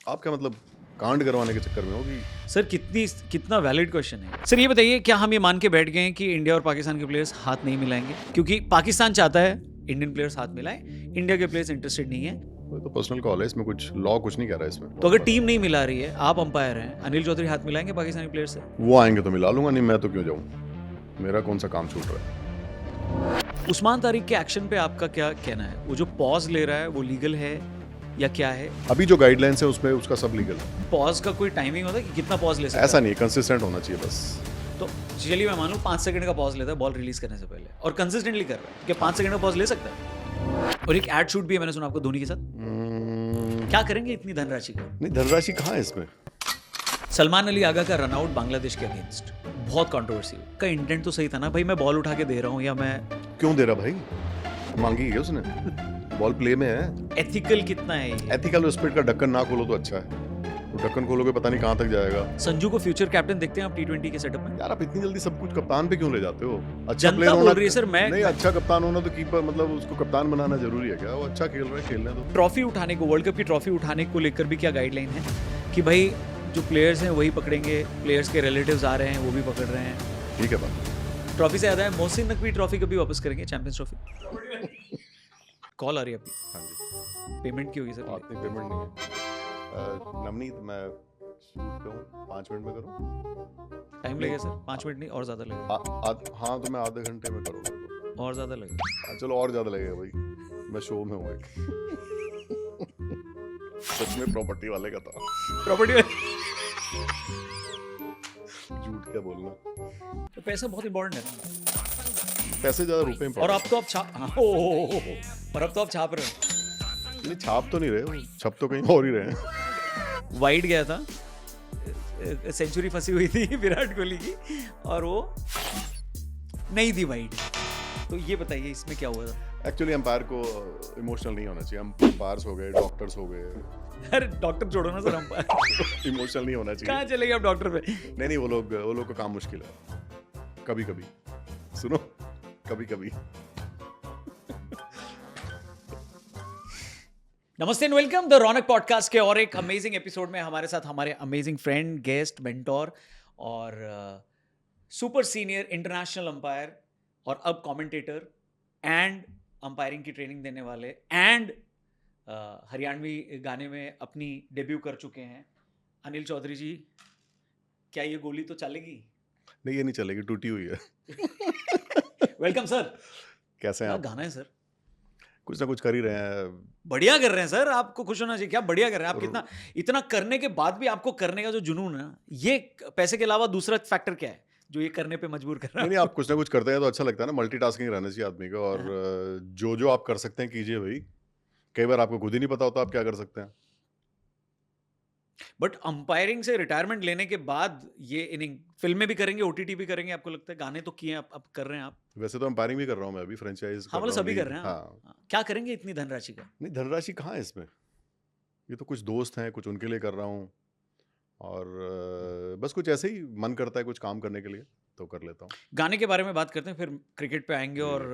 आप क्या मतलब कांड करवाने के चक्कर में हो कि सर कितना वैलिड क्वेश्चन है सर। ये बताइए, क्या हम ये मान के बैठ गए हैं कि इंडिया और पाकिस्तान के प्लेयर्स हाथ नहीं मिलाएंगे? क्योंकि पाकिस्तान चाहता है इंडियन प्लेयर्स हाथ मिलाएं, इंडिया के प्लेयर्स इंटरेस्टेड नहीं है। वो तो पर्सनल कॉल है, इसमें कुछ लॉ कुछ नहीं कह रहा है इसमें। तो अगर टीम नहीं मिला रही है, आप अंपायर हैं, अनिल चौधरी हाथ मिलाएंगे पाकिस्तानी प्लेयर से? वो आएंगे तो मिला लूंगा, नहीं मैं तो क्यों जाऊं, मेरा कौन सा काम छूट रहा है। उस्मान तारिक के एक्शन पे आपका क्या कहना है? वो जो पॉज ले रहा है वो लीगल है या क्या है? अभी जो गाइडलाइंस है उसमें उसका सब लीगल है। पॉज का कोई टाइमिंग होता है कि कितना पॉज ले सकता ऐसा है? नहीं, कंसिस्टेंट होना चाहिए बस। तो चलिए मैं मान लूँ 5 सेकंड का पॉज लेता है बॉल रिलीज करने से पहले और कंसिस्टेंटली कर रहा है, क्या 5 सेकंड का पॉज ले सकता है? और एक एड शूट भी है, मैंने सुना आपको धोनी के साथ। क्या करेंगे इतनी धनराशि का? नहीं, धनराशि कहाँ है इसमें। सलमान अली आगा का रनआउट बांग्लादेश के अगेंस्ट बहुत कंट्रोवर्सी का इंटेंट तो सही था ना भाई, मैं बॉल उठा के दे रहा हूँ या मैं क्यों दे रहा भाई, मांगी है उसने, बॉल प्ले में है। एथिकल कितना है ये? एथिकल स्पिरिट का ढक्कन ना खोलो तो अच्छा है, तो ढक्कन खोलोगे पता नहीं कहाँ तक जाएगा। संजू को फ्यूचर कैप्टन देखते हैं आप T20 के सेटअप में? यार आप इतनी जल्दी सब कुछ कप्तान पे क्यों ले जाते हो? अच्छा जनता प्लेयर बोल होना रही है सर, मैं नहीं, अच्छा कप्तान होना तो कीपर मतलब उसको कप्तान बनाना जरूरी है क्या? वो अच्छा खेल रहा है, खेलने दो। ट्रॉफी उठाने को, वर्ल्ड कप की ट्रॉफी उठाने को लेकर भी क्या गाइडलाइन है कि भाई जो प्लेयर्स हैं वही पकड़ेंगे, प्लेयर्स के रिलेटिव्स आ रहे हैं वो भी पकड़ रहे हैं? ठीक है बात। ट्रॉफी से याद है, मोहसिन नकवी ट्रॉफी कभी वापस करेंगे, चैंपियंस ट्रॉफी? कॉल आ रही है आपकी, हाँ जी, पेमेंट की होगी सर? बात नहीं, पेमेंट नहीं है। नवनीत मैं शूट पे हूँ, 5 मिनट में करूँ? टाइम लगेगा सर? 5 मिनट नहीं और ज़्यादा लगेगा? हाँ तो मैं आधे घंटे में करूँगा। और ज़्यादा लगेगा? चलो और ज़्यादा लगेगा भाई, मैं शो में हूँ एक। सच में प्रॉपर्टी वाले का था। प्रॉपर्टी झूठ क्या बोलना, तो पैसा बहुत इंपॉर्टेंट है ना। पैसे ज़्यादा रुपए और अब तो आप छाप और अब तो आप छाप रहे हो। नहीं, छाप तो नहीं रहे, वो छप तो कहीं और ही रहे हैं। वाइड गया था, सेंचुरी फंसी हुई थी विराट कोहली की और वो नहीं थी वाइड। तो ये बताइए इसमें क्या हुआ था? एक्चुअली अंपायर को इमोशनल नहीं होना चाहिए, अंपायर्स हो गए, डॉक्टर्स हो गए, अरे डॉक्टर छोड़ो ना सर, हम इमोशनल नहीं होना चाहिए। कहाँ चले गए आप डॉक्टर पे? नहीं, वो लोग का काम मुश्किल है, कभी कभी, सुनो, कभी कभी। नमस्ते and welcome the Raunak podcast के और एक अमेजिंग एपिसोड में हमारे साथ हमारे अमेजिंग फ्रेंड, गेस्ट, मेंटोर और सुपर सीनियर इंटरनेशनल अंपायर और अब कमेंटेटर एंड अंपायरिंग की ट्रेनिंग देने वाले एंड हरियाणवी गाने में अपनी डेब्यू कर चुके हैं अनिल चौधरी जी। क्या ये गोली तो चलेगी? नहीं, ये नहीं चलेगी, टूटी हुई है। Welcome sir. कैसे हैं क्या आप? गाना है सर? कुछ ना कुछ कर ही रहे हैं। बढ़िया कर रहे हैं सर, आपको खुश होना चाहिए। क्या बढ़िया कर रहे हैं आप, कितना इतना करने के बाद भी आपको करने का जो जुनून है ना, ये पैसे के अलावा दूसरा फैक्टर क्या है जो ये करने पे मजबूर कर रहा है? नहीं, आप कुछ ना कुछ करते हैं तो अच्छा लगता है ना, मल्टीटास्किंग रहना चाहिए आदमी का। और जो आप कर सकते हैं कीजिए भाई, कई बार आपको खुद ही नहीं पता होता आप क्या कर सकते हैं। बट अंपायरिंग से रिटायरमेंट लेने के बाद ये इनिंग फिल्में भी करेंगे, OTT भी करेंगे, आपको लगता है? गाने तो किए आप कर रहे हैं आप। वैसे तो अंपायरिंग भी कर रहा हूँ मैं अभी, फ्रेंचाइज हाँ, मतलब सभी कर रहे हैं हाँ। हाँ। क्या करेंगे इतनी धनराशि का? नहीं, धनराशि कहाँ है इसमें, ये तो कुछ दोस्त हैं, कुछ उनके लिए कर रहा हूँ और बस कुछ ऐसे ही मन करता है कुछ काम करने के लिए तो कर लेता हूँ। गाने के बारे में बात करते हैं, फिर क्रिकेट पे आएंगे और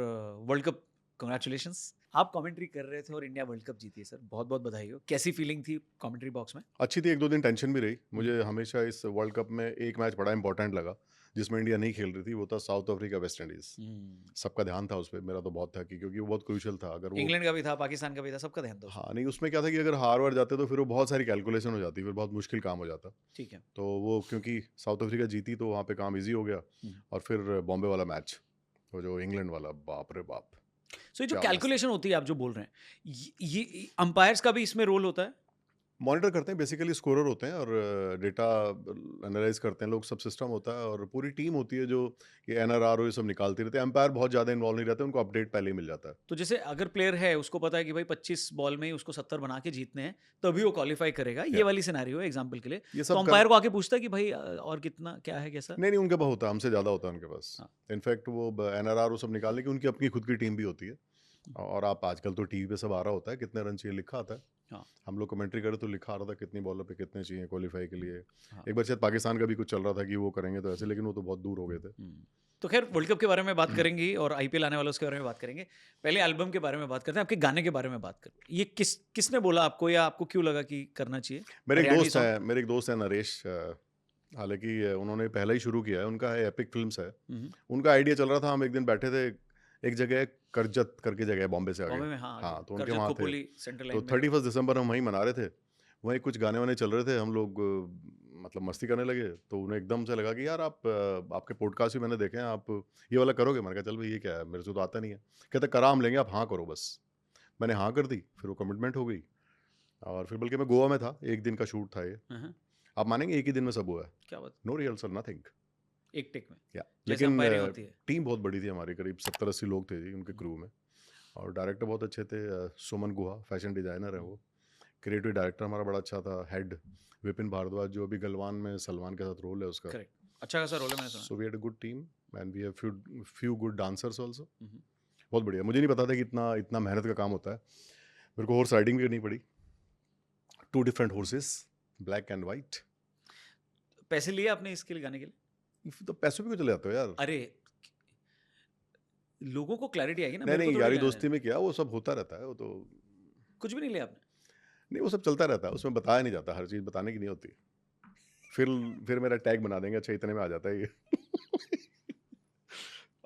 वर्ल्ड कप। कंग्रेचुलेशंस, आप कमेंट्री कर रहे थे और इंडिया वर्ल्ड कप जीती है सर, बहुत बहुत बधाई हो। कैसी फीलिंग थी कमेंट्री बॉक्स में? अच्छी थी, 1-2 दिन टेंशन भी रही मुझे। हमेशा इस वर्ल्ड कप में एक मैच बड़ा इंपॉर्टेंट लगा जिसमें इंडिया नहीं खेल रही थी, वो था साउथ अफ्रीका वेस्ट इंडीज। सबका ध्यान था उस पर, मेरा तो बहुत था क्योंकि वो बहुत क्रूशियल था। अगर वो इंग्लैंड का भी था, पाकिस्तान का भी था, सबका ध्यान था उसमें। हाँ नहीं, उसमें क्या था कि अगर हार वार जाते तो फिर वो बहुत सारी कैलकुलेशन हो जाती, फिर बहुत मुश्किल काम हो जाता। ठीक है। तो वो क्योंकि साउथ अफ्रीका जीती तो वहाँ पे काम इजी हो गया। और फिर बॉम्बे वाला मैच, वो जो इंग्लैंड वाला, बाप रे बाप। सो ये जो क्या कैलकुलेशन होती है आप जो बोल रहे हैं, ये अंपायर्स का भी इसमें रोल होता है? मॉनिटर करते हैं, बेसिकली स्कोरर होते हैं और डेटा एनालाइज करते हैं लोग, सब सिस्टम होता है और पूरी टीम होती है जो ये NRR हो ये सब निकालती रहती है। एम्पायर बहुत ज़्यादा इन्वॉल्व नहीं रहते, उनको अपडेट पहले ही मिल जाता है। तो जैसे अगर प्लेयर है, उसको पता है कि भाई 25 बॉल में ही उसको 70 बना के जीतने हैं, तभी वो क्वालिफाई करेगा, ये वाली सिनेरियो है एग्जांपल के लिए। ये तो सब अंपायर को आके पूछता है कि भाई और कितना क्या है कैसा? नहीं, उनके पास होता है, हमसे ज़्यादा होता है उनके पास। हाँ। इनफैक्ट वो NRR वो सब निकालने की उनकी अपनी खुद की टीम भी होती है और आप आजकल तो टीवी पे सब आ रहा होता है, कितने रन चाहिए लिखा आता है। हाँ। हम लोग कमेंट्री करें तो लिखा आ रहा था कितनी बॉलर पे कितने चाहिए क्वालिफाई के लिए। हाँ। एक बार शायद पाकिस्तान का भी कुछ चल रहा था कि वो करेंगे तो ऐसे, लेकिन वो तो बहुत दूर हो गए थे। तो खैर वर्ल्ड कप के बारे में बात करेंगे और आईपीएल आने वाला उसके बारे में बात करेंगे। पहले एल्बम के बारे में बात करते हैं, आपके गाने के बारे में बात करते हैं। ये किसने बोला आपको, या आपको क्यों लगा कि करना चाहिए? हरियाणवी सॉन्ग? मेरे एक दोस्त है नरेश, हालांकि उन्होंने पहले ही शुरू किया है, उनका है एपिक फिल्म्स है। उनका आइडिया चल रहा था, हम एक दिन बैठे थे एक जगह, करजत करके जगह है बॉम्बे से आगे। बॉम्बे में, हाँ, हाँ, तो उनके करजत वहाँ थे। खोपोली सेंट्रल तो लाइन में। 31 दिसंबर हम वहीं मना रहे थे, वहीं कुछ गाने वाने चल रहे थे, हम लोग मतलब मस्ती करने लगे। तो उन्हें एकदम से लगा कि यार आपके पॉडकास्ट भी मैंने देखे हैं, आप ये वाला करोगे? मैंने कहा चल भाई ये क्या है, मेरे से तो आता नहीं है। कहते करा हम लेंगे, आप हाँ करो बस। मैंने हाँ कर दी, फिर वो कमिटमेंट हो गई। और फिर बल्कि मैं गोवा में था, एक दिन का शूट था ये। हाँ, आप मानेंगे एक ही दिन में सब हुआ है, क्या बात, नो रिहर्सल नथिंग। एक टेक में या जैसे लेकिन अंपायरिंग होती है। टीम बहुत बड़ी थी हमारी, करीब 70-80 लोग थे जी उनके क्रू में। और डायरेक्टर बहुत अच्छे थे, सुमन गुहा फैशन डिज़ाइनर है वो। क्रिएटिव डायरेक्टर हमारा बड़ा अच्छा था, हेड विपिन भारद्वाज जो अभी गलवान में सलमान के साथ रोल है उसका। करेक्ट, अच्छा खासा रोल है, मैंने सुना। So we had a good team and we have few good dancers also. Hmm. बहुत बढ़िया, मुझे नहीं पता था कि इतना इतना मेहनत का काम होता है। मेरे को हॉर्स राइडिंग भी करनी पड़ी, 2 different horses, black and white. पैसे लिए आपने इसके लिए, गाने के लिए? तो पैसों पे क्यों चले जाते हो यार? अरे लोगों को क्लैरिटी आएगी ना, नहीं मेरे को नहीं, थोड़ी यारी लेना दोस्ती देना। में क्या, वो सब होता रहता है वो तो। कुछ भी नहीं लिया आपने? नहीं, वो सब चलता रहता है, उसमें बताया नहीं जाता, हर चीज़ बताने की नहीं होती। फिर फिर मेरा टैग बना देंगे, अच्छा इतने में आ जाता है ये।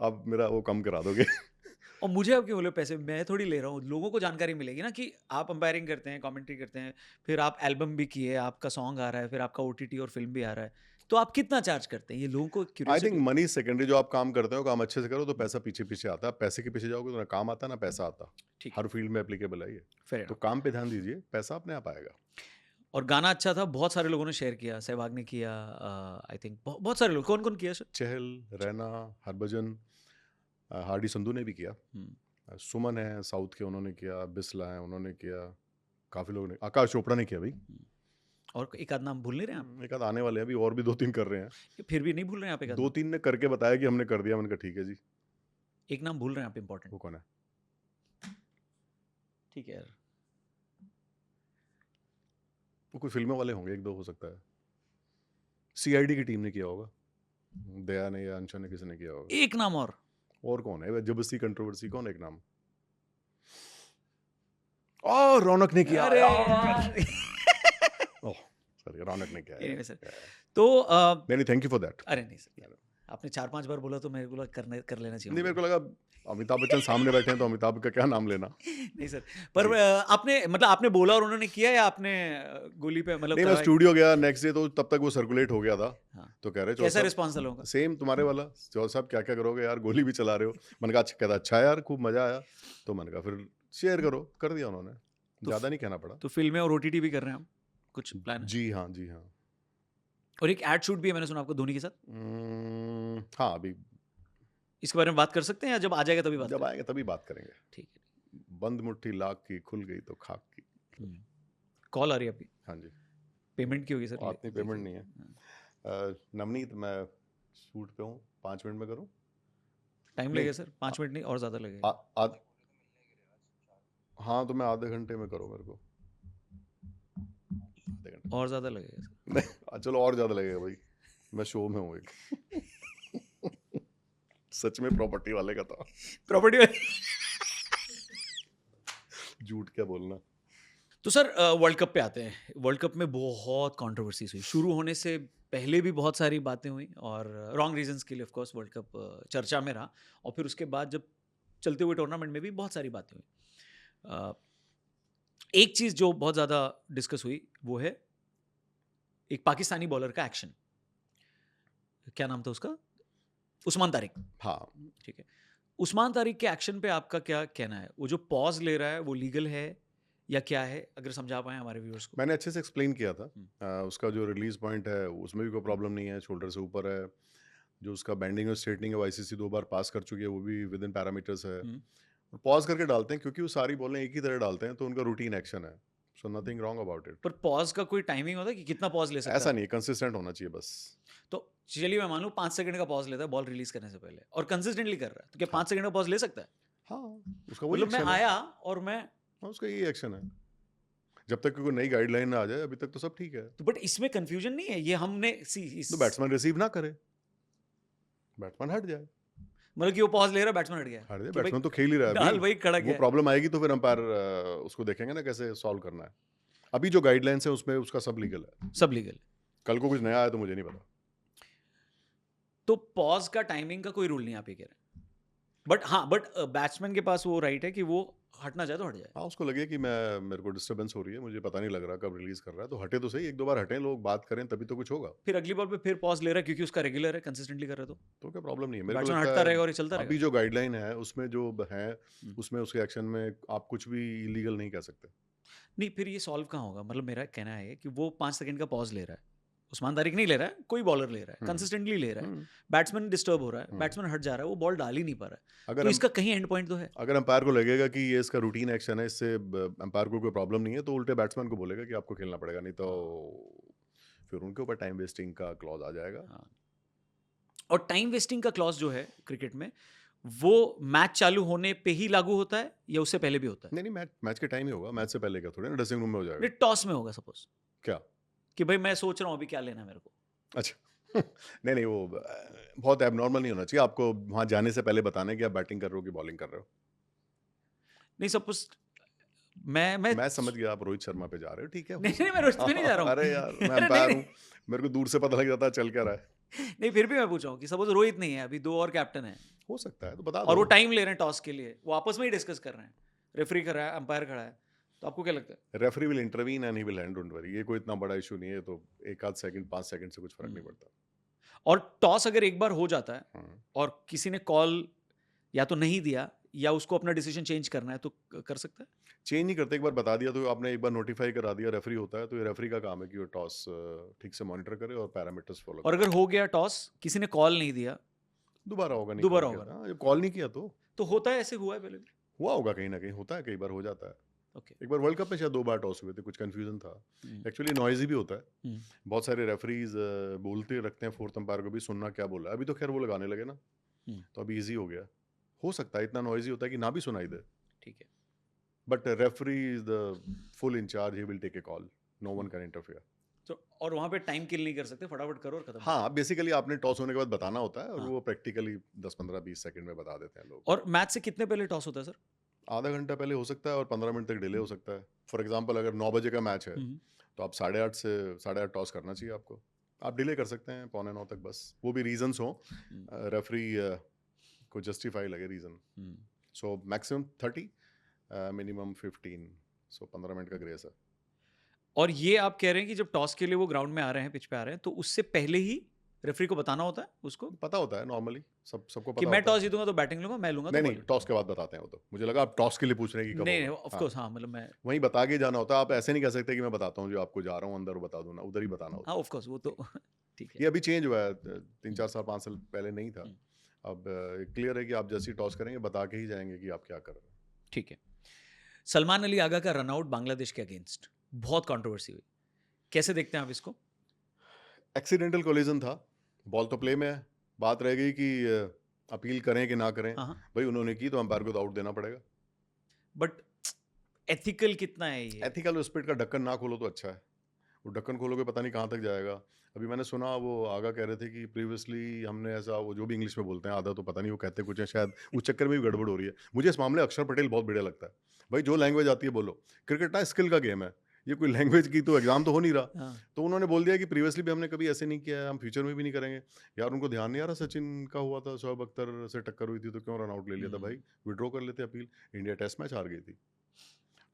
अब मेरा वो कम करा दोगे। और मुझे अब क्यों बोले पैसे, मैं थोड़ी ले रहा हूँ, लोगों को जानकारी मिलेगी ना कि आप अंपायरिंग करते हैं, कमेंट्री करते हैं, फिर आप एल्बम भी किए, आपका सॉन्ग आ रहा है, फिर आपका ओटीटी और फिल्म भी आ रहा है, तो आप कितना चार्ज करते हैं, ये लोगों को I think curiosity. Money secondary, जो आप काम करते हो काम अच्छे से करो तो पैसा पीछे पीछे आता है। आप पैसे के पीछे जाओगे तो ना काम आता ना पैसा आता। ठीक है, हर फील्ड में एप्लीकेबल है ये। फेयर तो इनफ। काम पे ध्यान दीजिए, पैसा अपने आप आएगा। और गाना अच्छा था, बहुत सारे लोगों ने शेयर किया, सहवाग ने किया, आई थिंक बहुत सारे लोग, कौन कौन किया सर? चहल, रैना, हरभजन, हार्डी संधू ने भी किया। सुमन है साउथ के, उन्होंने किया। बिस्ला है, उन्होंने किया। काफ़ी लोगों ने, आकाश चोपड़ा ने किया भाई। और एक आध नाम भूल नहीं रहे आप? एक आध आने वाले हैं अभी, और भी 2-3 कर रहे हैं। कि फिर भी नहीं भूल रहे हैं आप एक आध नाम? 2-3 ने करके बताया कि हमने कर दिया, मैंने कहा ठीक है जी। एक नाम भूल रहे हैं आप, इंपॉर्टेंट। वो कौन है? ठीक है यार, वो कोई फिल्मों वाले होंगे, 1-2 हो सकता है। सीआईडी की टीम ने किया होगा, दया ने या अंशा ने, किसी ने किया होगा। एक नाम और कौन है जबरदस्ती कंट्रोवर्सी, कौन है एक नाम? ओह रौनक ने किया। अरे यार। यार। ओह सॉरी, रौनक ने किया है। Anyway, sir, तो नहीं नहीं, थैंक यू फॉर दैट। अरे नहीं सर, आपने 4-5 बार बोला तो मेरे को लगा कर लेना चाहिए नहीं, मेरे मुझे। को लगा अमिताभ बच्चन सामने बैठे हैं तो अमिताभ का क्या नाम लेना। नहीं सर, पर जी। आपने मतलब आपने बोला और उन्होंने किया, या आपने गोली पे मतलब नहीं, मैं करवाई? स्टूडियो गया नेक्स्ट डे, तो तब तक वो सर्कुलेट हो गया था। हाँ। तो कह रहे चौधरी कैसा साहब, रिस्पॉन्स था लोगों का? सेम तुम्हारे वाला, चौधरी साहब क्या क्या करोगे यार, गोली भी चला रहे हो। मैंने कहा अच्छा, कहता अच्छा यार, खूब मजा आया। तो मैंने कहा फिर शेयर करो, कर दिया उन्होंने, ज़्यादा नहीं कहना पड़ा। तो फिल्में और ओटीटी भी कर रहे हैं आप, कुछ प्लान है? जी हाँ, जी हाँ। और एक एड शूट भी है, मैंने सुना आपको धोनी के साथ। हाँ, अभी इसके बारे में बात कर सकते हैं, या जब आ जाएगा तभी बात जब करें? आएगा तभी बात करेंगे। ठीक बंद मुट्ठी लाख की, खुल गई तो खाक की। है। कॉल आ रही है आपकी? हाँ जी। पेमेंट की होगी सर? बात नहीं, पेमेंट नहीं है। नवनीत, मैं शूट पे हूँ, 5 मिनट में करूँ? टाइम नहीं, लगेगा सर, 5 मिनट नहीं और ज़्यादा लगेगा। हाँ, तो मैं आधे घंटे में करो मेरे को। आधे घंटे और ज़्यादा लगेगा सर। नहीं, चलो और ज़्यादा लगेगा भाई, मैं शो में हूँ एक। सच में प्रॉपर्टी वाले का था, प्रॉपर्टी। झूठ क्या बोलना। तो सर वर्ल्ड कप पे आते हैं। वर्ल्ड कप में बहुत कंट्रोवर्सीज हुई, शुरू होने से पहले भी बहुत सारी बातें हुई, और रॉन्ग रीजंस के लिए ऑफ कोर्स वर्ल्ड कप चर्चा में रहा, और फिर उसके बाद जब चलते हुए टूर्नामेंट में भी बहुत सारी बातें हुई। एक चीज़ जो बहुत ज़्यादा डिस्कस हुई वो है एक पाकिस्तानी बॉलर का एक्शन, क्या नाम था उसका, उस्मान तारिक। हाँ, ठीक है, उस्मान तारिक के एक्शन पे आपका क्या कहना है? वो जो पॉज ले रहा है वो लीगल है या क्या है, अगर समझा पाए हमारे व्यूअर्स को। मैंने अच्छे से एक्सप्लेन किया था। उसका जो रिलीज पॉइंट है उसमें भी कोई प्रॉब्लम नहीं है, शोल्डर से ऊपर है। जो उसका बैंडिंग और स्ट्रेटनिंग है वो आईसीसी 2 बार पास कर चुकी है, वो भी विद इन पैरामीटर्स है। पॉज करके डालते हैं क्योंकि वो सारी बॉलें एक ही तरह डालते हैं, तो उनका रूटीन एक्शन है। So nothing wrong about it. पर पॉज का कोई टाइमिंग होता है कि कितना पॉज ले सकता ऐसा है? नहीं, कंसिस्टेंट होना चाहिए बस। तो चलिए मैं मान लूँ 5 सेकंड का पॉज लेता है बॉल रिलीज करने से पहले, और कंसिस्टेंटली कर रहा है, तो क्या 5 सेकंड का पॉज ले सकता है? हाँ, उसका वही मतलब मैं एक्शन है। आया और मैं हाँ, उसका यही एक्शन है। जब तक कि कोई नई गाइडलाइन ना आ जाए, अभी तक तो सब ठीक है। तो बट इसमें कंफ्यूजन नहीं है, ये हमने सी इस तो बैट्समैन रिसीव ना करे, बैट्समैन हट जाए। मतलब कि वो पॉज ले रहा है, बैट्समैन हट गया हट जाए, कि भाई बैट्समैन तो खेल ही रहा है डाल अभी। भाई कड़क वो है। प्रॉब्लम आएगी तो फिर अंपायर उसको देखेंगे ना कैसे सॉल्व करना है। अभी जो गाइडलाइंस है उसमें उसका सब लीगल है। सब लीगल। कल को कुछ नया आया तो मुझे नहीं पता। तो पॉज का टाइमिंग का कोई रूल नहीं, आप ये कह रहे हैं। बट हाँ, बट बैट्समैन के पास वो राइट है कि वो हटना चाहे तो हट जाए। हाँ, उसको लगे कि मेरे को डिस्टर्बेंस हो रही है, मुझे पता नहीं लग रहा कब रिलीज कर रहा है, तो हटे तो सही, एक दो बार हटें लोग, बात करें, तभी तो कुछ होगा। फिर अगली बॉल पे फिर पॉज ले रहा है क्योंकि उसका रेगुलर है, कंसिस्टेंटली कर रहा है तो क्या प्रॉब्लम नहीं है, तो मेरे को बैट्समैन लगता हटता है। रहेगा और ये चलता अभी रहेगा। जो गाइडलाइन है उसमें जो है, हम्म। उसमें उसके एक्शन में आप कुछ भी इलीगल नहीं कह सकते। नहीं, फिर ये सॉल्व कहाँ होगा? मतलब मेरा कहना है कि वो 5 सेकंड का पॉज ले रहा है, उस्मान तारिक नहीं ले रहा है, कोई बॉलर ले रहा है, हम्म, कंसिस्टेंटली ले रहा है, हम्म, बैट्समैन डिस्टर्ब हो रहा है, हम्म। बैट्समैन हट जा रहा है, वो बॉल डाल ही नहीं पा रहा है, अगर तो हम इसका कहीं एंड पॉइंट तो है। अगर अंपायर को लगेगा कि ये इसका रूटीन एक्शन है, इससे अंपायर को कोई प्रॉब्लम नहीं है, तो उल्टे बैट्समैन को बोलेगा कि आपको खेलना पड़ेगा, नहीं तो फिर उनके ऊपर टाइम वेस्टिंग का क्लॉज आ जाएगा। हाँ। और टाइम वेस्टिंग का क्लॉज जो है क्रिकेट में, वो मैच चालू होने पे ही लागू होता है या उससे पहले भी होता है? नहीं नहीं, मैच मैच के टाइम ही होगा, मैच से पहले क्या थोड़ी ना ड्रेसिंग रूम में हो जाएगा। नहीं, टॉस में होगा सपोज क्या? कि भाई मैं सोच रहा हूँ अभी क्या लेना है मेरे को। अच्छा नहीं नहीं, वो बहुत एबनॉर्मल नहीं होना चाहिए, आपको वहां जाने से पहले बताना है कि आप बैटिंग कर रहे हो कि बॉलिंग कर रहे हो। नहीं सपोज मैं मैं समझ गया, आप रोहित शर्मा पे जा रहे हो, ठीक है, हो नहीं नहीं, मैं रोहित पे नहीं जा सकता। रहा अरे हूँ। यार, मैं अरे नहीं अंपायर हूँ, नहीं मेरे को दूर से पता लग जाता है चल क्या रहा है। नहीं, फिर भी मैं पूछ रहा हूँ कि सपोज रोहित नहीं है, अभी दो और कैप्टन है हो सकता है तो बता और दो। वो टाइम ले रहे हैं टॉस के लिए, वो आपस में ही डिस्कस कर रहे हैं, रेफरी कर रहा है, अंपायर खड़ा है, तो आपको क्या लगता है? Referee will intervene and he will hand, don't worry, ये कोई इतना बड़ा इशू नहीं है, तो एक आध सेकंड 5 सेकंड से कुछ फर्क नहीं पड़ता। और टॉस अगर एक बार हो जाता है हाँ। और किसी ने कॉल या तो नहीं दिया या उसको अपना डिसीजन चेंज करना है, तो कर सकता है? चेंज नहीं करते, एक बार बता दिया तो आपने एक बार नोटिफाई करा दिया, रेफरी होता है, तो ये रेफरी का काम है कि वो टॉस ठीक से मॉनिटर करे और पैरामीटर्स फॉलो और करे। अगर हो गया टॉस, किसी ने कॉल नहीं दिया, दोबारा होगा, नहीं कॉल दोबारा किया होगा था, जब कॉल नहीं किया तो होता है, ऐसे हुआ है पहले भी। हुआ होगा, कहीं ना कहीं होता है, कई बार हो जाता है। ओके। एक बार वर्ल्ड कप में शायद 2 बार टॉस हुए थे, कुछ कंफ्यूजन था। एक्चुअली नॉइजी भी होता है, बहुत सारे रेफरीज बोलते रखते हैं फोर्थ अंपायर को भी, सुनना क्या बोला है। अभी तो खैर वो लगाने लगे ना, तो अभी इजी हो गया। हो सकता है इतना नॉइजी होता है कि ना भी सुनाई दे, ठीक है। But referee is the full in charge, he will take a call, no one can interfere. तो और वहां पे टाइम किल नहीं कर सकते, फटाफट करो और खत्म करो। हाँ, बेसिकली आपने टॉस होने के बाद बताना होता है, और हाँ। वो प्रैक्टिकली 10-15-20 सेकंड में बता देते हैं लोग। और मैच से कितने पहले टॉस होता है सर? आधा घंटा पहले हो सकता है और 15 मिनट तक डिले हो सकता है। फॉर एग्जाम्पल अगर 9 बजे का मैच है, तो आप 8:30 से 8:30 टॉस करना चाहिए आपको, आप डिले कर सकते हैं 8:45 तक, बस वो भी रीजंस हो, रेफरी को जस्टिफाई लगे रीजन। सो मैक्सिमम 30, मिनिमम 15, सो 15 मिनट का ग्रेस है। और ये आप कह रहे हैं कि जब टॉस के लिए वो ग्राउंड में आ रहे हैं, पिच पे आ रहे हैं, तो उससे पहले ही रेफरी को बताना होता है उसको पता होता है नॉर्मली, सबको कि पता मैं होता टॉस है। जीतूंगा तो बैटिंग लूंगा, मैं लूंगा तो नहीं नहीं, बॉलिंग। टॉस के बाद बताते हैं वो, तो मुझे लगा आप टॉस के लिए पूछ रहे हैं कि कब नहीं, होगा। ऑफ हाँ, कोर्स, हाँ, मतलब मैं वहीं बता के जाना होता है, आप ऐसे नहीं कह सकते कि मैं बताता हूँ जो आपको जा रहा हूँ अंदर बता दूँ ना, उधर ही बताना होता हाँ, है। ऑफ कोर्स, वो तो ठीक है। ये अभी चेंज हुआ है, 3-4 साल 5 साल पहले नहीं था। हम्म। अब क्लियर है कि आप जैसे ही टॉस करेंगे बता के ही जाएंगे कि आप क्या कर रहे हैं। ठीक है। सलमान अली आगा का रनआउट बांग्लादेश के अगेंस्ट, बहुत कंट्रोवर्सी हुई, कैसे देखते हैं आप इसको? एक्सीडेंटल कोलिजन था, बॉल तो प्ले में है, बात रह गई कि अपील करें कि ना करें। हाँ, भाई उन्होंने की तो अंपायर को तो आउट देना पड़ेगा। बट एथिकल कितना है ये? एथिकल स्पिरिट का ढक्कन ना खोलो तो अच्छा है, वो ढक्कन खोलोगे पता नहीं कहाँ तक जाएगा। अभी मैंने सुना वो आगा कह रहे थे कि प्रीवियसली हमने ऐसा, वो जो भी इंग्लिश में बोलते हैं, आधा तो पता नहीं वो कहते कुछ है, शायद उस चक्कर में भी गड़बड़ हो रही है। मुझे इस मामले अक्षर पटेल बहुत बढ़िया लगता है, भाई जो लैंग्वेज आती है बोलो, क्रिकेट ना स्किल का गेम है, ये कोई लैंग्वेज की तो एग्जाम तो हो नहीं रहा। हाँ। तो उन्होंने बोल दिया कि प्रीवियसली भी हमने कभी ऐसे नहीं किया है, हम फ्यूचर में भी नहीं करेंगे। यार उनको ध्यान नहीं आ रहा, सचिन का हुआ था, शोएब अख्तर से टक्कर हुई थी तो क्यों रन आउट ले लिया था भाई, विड्रॉ कर लेते अपील, इंडिया टेस्ट मैच हार गई थी।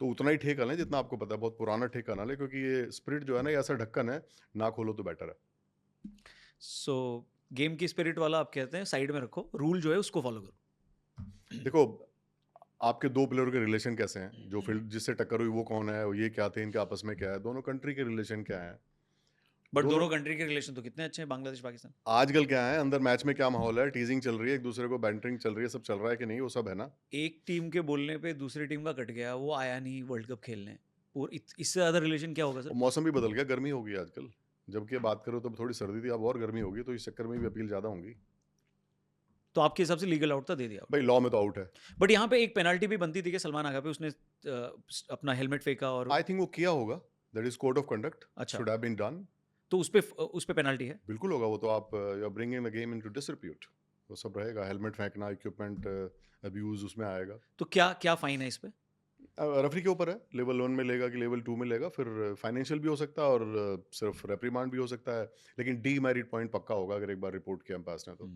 तो उतना ही ठेका लें जितना आपको पता है, बहुत पुराना ठेका ना ले, क्योंकि ये स्पिरिट जो है ना, ये ऐसा ढक्कन है, ना खोलो तो बेटर है। सो गेम की स्पिरिट वाला आप कहते हैं साइड में रखो, रूल जो है उसको फॉलो करो। देखो, आपके दो प्लेयर के रिलेशन कैसे हैं, जो फील्ड जिससे टक्कर हुई वो कौन है, ये क्या थे, इनके आपस में क्या है, दोनों कंट्री के रिलेशन क्या है, बट दोनों कंट्री के रिलेशन तो कितने अच्छे हैं, बांग्लादेश पाकिस्तान। आजकल क्या है, अंदर मैच में क्या माहौल है, टीजिंग चल रही है, एक दूसरे को बैंटरिंग चल रही है, सब चल रहा है कि नहीं, वो सब है ना। एक टीम के बोलने पे दूसरी टीम का कट गया, वो आया नहीं वर्ल्ड कप खेलने, और इससे ज्यादा रिलेशन क्या होगा और सर? मौसम भी बदल गया, गर्मी हो गई आजकल, जबकि बात करो तो थोड़ी सर्दी थी, अब और गर्मी होगी, तो इस चक्कर में भी अपील ज़्यादा होंगी। तो आपके हिसाब से लीगल आउट था, दे दिया। भाई लॉ में तो आउट है। बट यहाँ पे एक पेनल्टी भी बनती थी कि सलमान आगा पे उसने अपना हेलमेट फेंका और आई थिंक वो किया होगा, that is code of conduct, अच्छा, शुड हैव बीन डन। तो उस पे पेनल्टी है। बिल्कुल होगा, वो तो आप you are bringing the game into disrepute, वो सब रहेगा, हेलमेट फेंकना, इक्विपमेंट अब्यूज उसमें आएगा। तो क्या क्या फाइन है इस पे? रेफरी के ऊपर है, लेवल 1 में लेगा कि लेवल 2 में लेगा, फिर फाइनेंशियल भी हो सकता है और सिर्फ रेप्रीमांड भी हो सकता है, लेकिन डीमेरिट पॉइंट पक्का होगा अगर एक बार रिपोर्ट किया एम्पायर ने तो।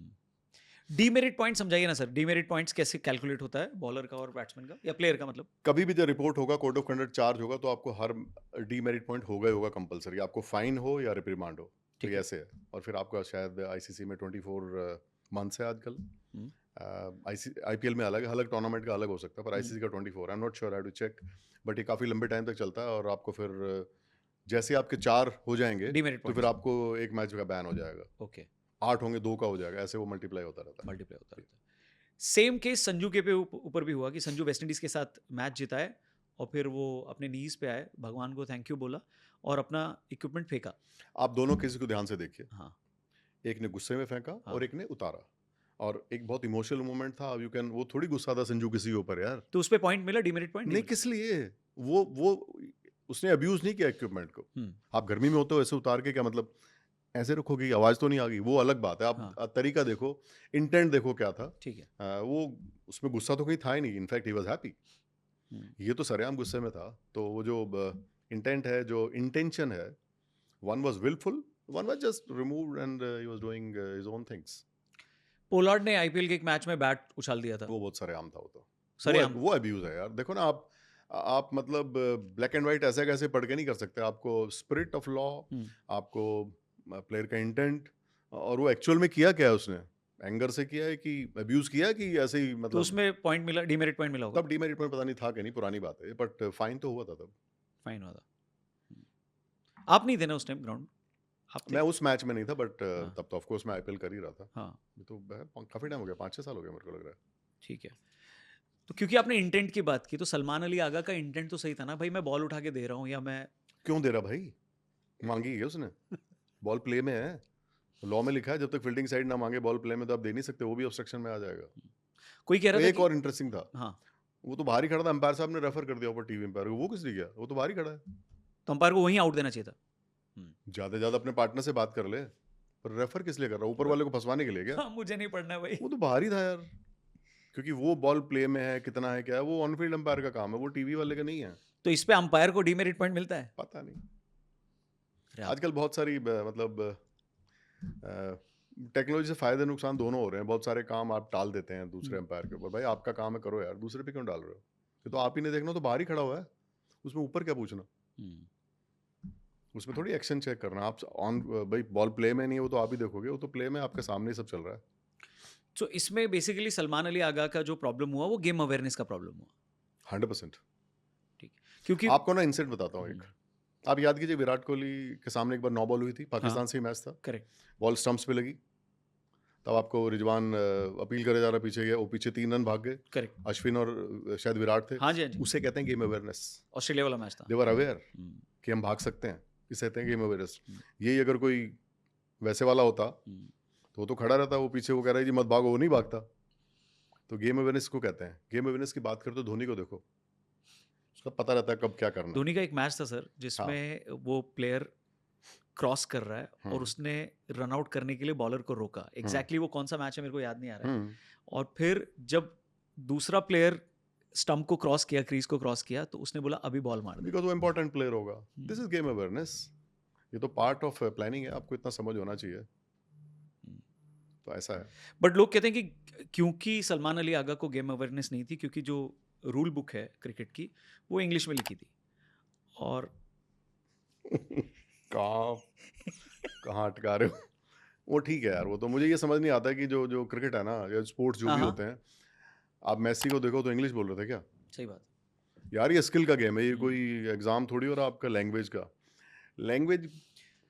डीमेरिट पॉइंट समझाइए ना सर, डीमेरिट पॉइंट्स कैसे कैलकुलेट होता है बॉलर का और बैट्समैन का या प्लेयर का, मतलब? कभी भी जब रिपोर्ट होगा, कोड ऑफ कंडक्ट चार्ज होगा, तो आपको हर डीमेरिट पॉइंट होगा ही होगा कंपलसरी, आपको फाइन हो या रिप्रीमांड हो, तो ठीक ये है। ऐसे है। और फिर आपका शायद आईसीसी में 24 मंथ्स है आजकल, आईपीएल में अलग है, अलग टूर्नामेंट का अलग हो सकता है, पर आईसीसी का 24, I am not sure, I have to check, but ये काफ़ी लंबे टाइम तक चलता है और आपको फिर जैसे आपके 4 हो जाएंगे डीमेरिट तो फिर पॉइंट्स, आपको एक मैच का बैन हो जाएगा, ओके, 8 होंगे 2 का हो जाएगा, ऐसे वो मल्टीप्लाई होता रहता है। मल्टीप्लाई होता रहता है। सेम केस संजू के पे ऊपर भी हुआ कि संजू वेस्टइंडीज के साथ मैच जिताए और फिर वो अपने नीज पे आए, भगवान को थैंक यू बोला और अपना इक्विपमेंट फेंका। आप दोनों किसी को ध्यान से देखिए, हाँ एक ने गुस्से में फेंका हाँ। और एक ने उतारा, और एक बहुत इमोशनल मोमेंट था, यू कैन, वो थोड़ी गुस्सा था संजू किसी के ऊपर यार, तो उस पे पॉइंट मिला, डीमेरिट पॉइंट नहीं किस लिए, वो उसने अब्यूज नहीं किया इक्विपमेंट को। हम्म, आप गर्मी में होते हो ऐसे उतार के, क्या मतलब ऐसे रखोगे, आवाज तो नहीं आ गई, वो अलग बात है, हाँ। आप तरीका देखो, इंटेंट देखो क्या था। ठीक है। वो उसमें गुस्सा तो कहीं था ही नहीं, इनफैक्ट ही वाज हैप्पी, हम्म, ये तो सरेआम गुस्से में था। तो वो जो इंटेंट है, जो इंटेंशन है, one was wilful, one was just removed and he was doing his own things. Pollard ने आईपीएल के एक मैच में बैट उछाल दिया था, वो बहुत सरेआम था, वो तो सरेआम। वो अब्यूज है यार। देखो ना, आप मतलब ब्लैक एंड व्हाइट ऐसे कैसे पढ़ के नहीं कर सकते, आपको स्पिरिट ऑफ लॉ, हम्म, आपको प्लेयर का इंटेंट, और वो एक्चुअल में किया क्या है उसने, एंगर से किया है कि अब्यूज किया है कि ऐसे ही तो मतलब, उसमें पॉइंट मिला, डीमेरिट पॉइंट मिला होगा, तब डीमेरिट में पता नहीं था कि नहीं, पुरानी बात है, बट फाइन तो हुआ था तब। फाइन हुआ था। आप नहीं थे ना उस टाइम ग्राउंड? आप थे? मैं उस मैच में नहीं था, बट हाँ। तब तो ऑफकोर्स मैं आईपीएल कर ही रहा था। हाँ ये तो काफी टाइम हो गया, 5-6 साल हो गया मेरे को लग रहा है। ठीक है। तो क्योंकि आपने इंटेंट की बात की, तो सलमान अली आगा का इंटेंट तो सही था ना भाई, मैं बॉल उठा के दे रहा हूँ या मैं, क्यों दे रहा भाई, मांगी है उसने, बॉल प्ले में है, लॉ में लिखा है जब तक फील्डिंग साइड ना मांगे बॉल प्ले में तो आप दे नहीं सकते, वो भी ऑब्स्ट्रक्शन में आ जाएगा। कोई कह तो रहा था एक कि, और इंटरेस्टिंग था, हाँ, वो तो बाहर ही खड़ा था, अंपायर साहब ने रेफर कर दिया ऊपर टीवी अंपायर को, वो किस लिए गया, वो तो बाहर ही खड़ा है। तो अंपायर को वहीं आउट देना चाहिए था। ज्यादा ज्यादा अपने पार्टनर से बात कर ले, पर रेफर किस लिए कर रहा है, ऊपर वाले को फंसवाने के लिए क्या? हाँ, मुझे नहीं पढ़ना है भाई। वो तो बाहर ही था यार, क्योंकि वो बॉल प्ले में है, कितना है, क्या है, वो ऑन फील्ड अंपायर का काम है, वो टीवी वाले का नहीं है। तो इस पे अंपायर को डीमेरिट पॉइंट मिलता है? पता नहीं, अरे आप, आजकल बहुत सारी मतलब टेक्नोलॉजी से फायदे नुकसान दोनों हो रहे हैं, बहुत सारे काम आप टाल देते हैं दूसरे अंपायर के ऊपर, भाई आपका काम है करो यार, दूसरे पे क्यों डाल रहे हो, ये तो आप ही ने देखना, तो बाहर ही खड़ा हुआ है, उसमें ऊपर क्या पूछना, उसमें थोड़ी एक्शन चेक करना, आप ऑन, भाई बॉल प्ले में नहीं है वो तो आप ही देखोगे, वो तो प्ले में आपके सामने ही सब चल रहा है। तो इसमें बेसिकली सलमान अली आगा का जो प्रॉब्लम हुआ वो गेम अवेयरनेस का प्रॉब्लम हुआ। 100%। ठीक है, क्योंकि आपको ना इंसिडेंट बताता हूँ एक, आप याद कीजिए विराट कोहली के सामने एक बार 9 बॉल हुई थी, पाकिस्तान से ही मैच था, करेक्ट, बॉल स्टंप्स पे लगी, तब आपको रिजवान अपील करे जा रहा पीछे गया, वो पीछे 3 रन भाग गए, करेक्ट, अश्विन और शायद विराट थे, हाँ जी हाँ जी, उसे कहते हैं गेम अवेयरनेस, ऑस्ट्रेलिया वाला मैच था। दे वर अवेयर कि हम भाग सकते हैं, इसे कहते हैं गेम अवेयरनेस। यही अगर कोई वैसे वाला होता तो वो तो खड़ा रहता, वो पीछे वो कह रहा है जी मत भागो, वो नहीं भागता। तो गेम अवेयरनेस को कहते हैं, गेम अवेयरनेस की बात करते तो धोनी को देखो, उसका पता रहता है कब क्या करना है। धोनी का एक मैच था सर जिसमें वो प्लेयर क्रॉस कर रहा है और उसने रन आउट करने के लिए बॉलर को रोका, एग्जैक्टली वो कौन सा मैच है मेरे को याद नहीं आ रहा है, और फिर जब दूसरा प्लेयर स्टंप को क्रॉस किया, क्रीज को क्रॉस किया, तो उसने बोला अभी बॉल मार दे, बिकॉज वो इंपॉर्टेंट प्लेयर होगा। दिस इज गेम अवेयरनेस, ये तो पार्ट ऑफ प्लानिंग है, आपको इतना समझ होना चाहिए। तो ऐसा है। बट लोग कहते हैं कि क्योंकि सलमान अली आगा को गेम अवेयरनेस नहीं थी, क्योंकि जो रूल बुक है क्रिकेट की वो इंग्लिश में लिखी थी, और कहाँ अटका रहे हो वो ठीक है यार, वो तो मुझे ये समझ नहीं आता कि जो जो क्रिकेट है ना या स्पोर्ट्स जो भी होते हैं, आप मेसी को देखो तो इंग्लिश बोल रहे थे क्या? सही बात, यार ये स्किल का गेम है, ये कोई एग्जाम थोड़ी हो रहा आपका लैंग्वेज का। लैंग्वेज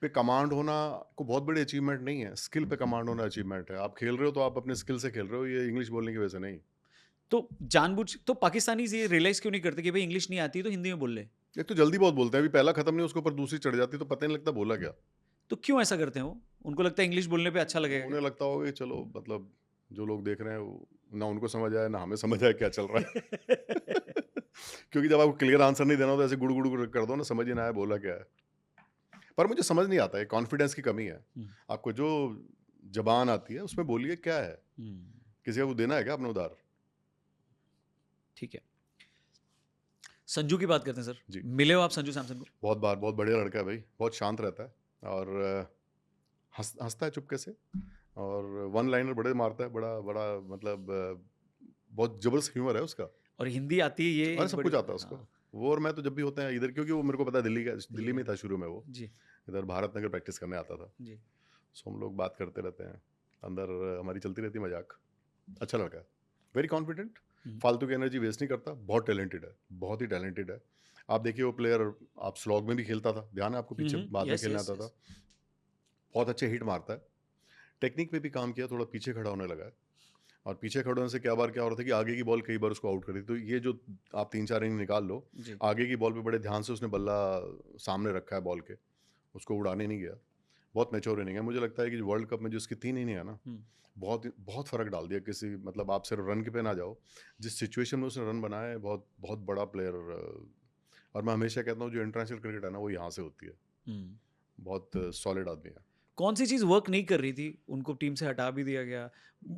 पे कमांड होना को बहुत बड़ी अचीवमेंट नहीं है, स्किल पे कमांड होना अचीवमेंट है। आप खेल रहे हो तो आप अपने स्किल से खेल रहे हो, ये इंग्लिश बोलने की वजह से नहीं। तो जानबूझ तो पाकिस्तानी ये रियलाइज क्यों नहीं करते कि भाई इंग्लिश नहीं आती तो हिंदी में बोल ले? एक तो जल्दी बहुत बोलते हैं, अभी पहला खत्म नहीं उसके ऊपर दूसरी चढ़ जाती तो पता नहीं लगता बोला क्या। तो क्यों ऐसा करते हैं वो? उनको लगता है इंग्लिश बोलने पे अच्छा लगेगा उन्हें लगता होगा कि चलो मतलब जो लोग देख रहे हैं ना उनको समझ आए ना हमें समझ आए क्या चल रहा है। क्योंकि जब आपको क्लियर आंसर नहीं देना हो तो ऐसे गुड़ गुड़ कर दो ना, समझ ही ना आए बोला क्या है। पर मुझे समझ नहीं आता है, कॉन्फिडेंस की कमी है। आपको जो जबान आती है उसमें बोलिए क्या है, किसी का को देना है क्या अपना उधार। ठीक है, संजू की बात करते हैं सर। जी। मिले हो आप संजू सैमसन को? बहुत बार, बहुत बढ़िया लड़का है भाई, बहुत शांत रहता है और हंसता है चुपके से और वन लाइनर बड़े मारता है, बड़ा बड़ा मतलब बहुत जबरदस्त ह्यूमर है उसका। और हिंदी आती है ये अरे एक सब बड़ी कुछ आता है बात उसको। हाँ, वो और मैं तो जब भी होते हैं इधर, क्योंकि वो मेरे को पता है दिल्ली में का। था शुरू में, वो जी इधर भारत नगर प्रैक्टिस करने आता था। जी। सो हम लोग बात करते रहते हैं, अंदर हमारी चलती रहती मजाक। अच्छा लड़का है, वेरी कॉन्फिडेंट, फालतू की एनर्जी वेस्ट नहीं करता, बहुत टैलेंटेड है, बहुत ही टैलेंटेड है। आप देखिए वो प्लेयर, आप स्लॉग में भी खेलता था, ध्यान है आपको, पीछे बाद में यस खेलने यस आता था, यस। बहुत अच्छे हिट मारता है। टेक्निक पे भी काम किया, थोड़ा पीछे खड़ा होने लगा है और पीछे खड़े होने से क्या बार क्या हो रहा था कि आगे की बॉल कई बार उसको आउट कर दी। तो ये जो आप 3-4 इनिंग निकाल लो, जी। आगे की बॉल पे बड़े ध्यान से उसने बल्ला सामने रखा है बॉल के, उसको उड़ाने नहीं गया। बहुत मैच्योर इनिंग है, मुझे लगता है कि वर्ल्ड कप में जो उसकी 3 इनिंग है ना, बहुत बहुत फ़र्क डाल दिया। किसी मतलब आप सिर्फ रन के पे ना जाओ, जिस सिचुएशन में उसने रन बनाया है, बहुत बहुत बड़ा प्लेयर। और मैं हमेशा कहता हूँ जो इंटरनेशनल क्रिकेट है ना वो यहाँ से होती है। बहुत सॉलिड आदमी है। कौन सी चीज़ वर्क नहीं कर रही थी, उनको टीम से हटा भी दिया गया,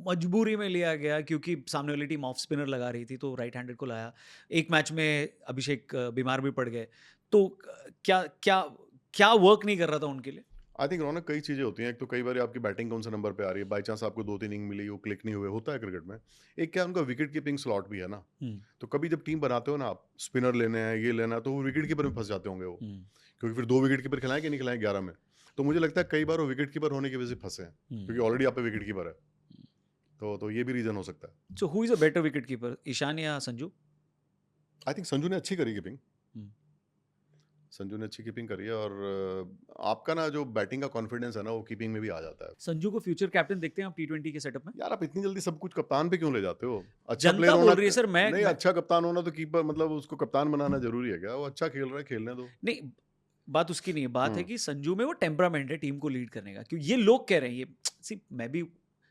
मजबूरी में लिया गया क्योंकि सामने वाली टीम ऑफ स्पिनर लगा रही थी तो राइट हैंडेड को लाया। एक मैच में अभिषेक बीमार भी पड़ गए, तो क्या क्या क्या वर्क नहीं कर रहा था उनके लिए? आई थिंक रौनक कई चीज़ें होती हैं। एक तो कई बार आपकी बैटिंग कौन से नंबर पे आ रही है, बाई चांस आपको 2-3 इनिंग मिली, वो क्लिक नहीं हुए, होता है क्रिकेट में। एक क्या उनका विकेट कीपिंग स्लॉट भी है ना, तो कभी जब टीम बनाते हो ना आप, स्पिनर लेने हैं, ये लेना है, तो वो विकेट कीपर में फंस जाते होंगे वो, क्योंकि फिर 2 विकेट कीपर खिलाएं कि नहीं खिलाएं 11 में। तो मुझे लगता है कई बार वो विकेट कीपर होने की वजह से फंसे हैं, क्योंकि ऑलरेडी आप पे विकेट कीपर है। तो ये भी रीज़न हो सकता है। So who is a better wicket keeper, Ishan या संजू? आई थिंक संजू ने अच्छी करी कीपिंग, संजू ने अच्छी कीपिंग करी है और आपका ना जो बैटिंग का कॉन्फिडेंस है ना वो कीपिंग में भी आ जाता है। संजू को फ्यूचर कैप्टन देखते हैं आप टी20 के सेटअप में? यार आप इतनी जल्दी सब कुछ कप्तान पे क्यों ले जाते हो? अच्छा प्लेयर जनता होना बोल रही है सर, नहीं, मैं अच्छा कप्तान होना तो कीपर मतलब उसको कप्तान बनाना जरूरी है क्या? वो अच्छा खेल रहा है, खेलने दो। नहीं, बात उसकी नहीं है, बात है हम्म कि संजू में वो टेम्परामेंट है टीम को लीड करने का, क्योंकि ये लोग कह रहे हैं, ये सी मैं भी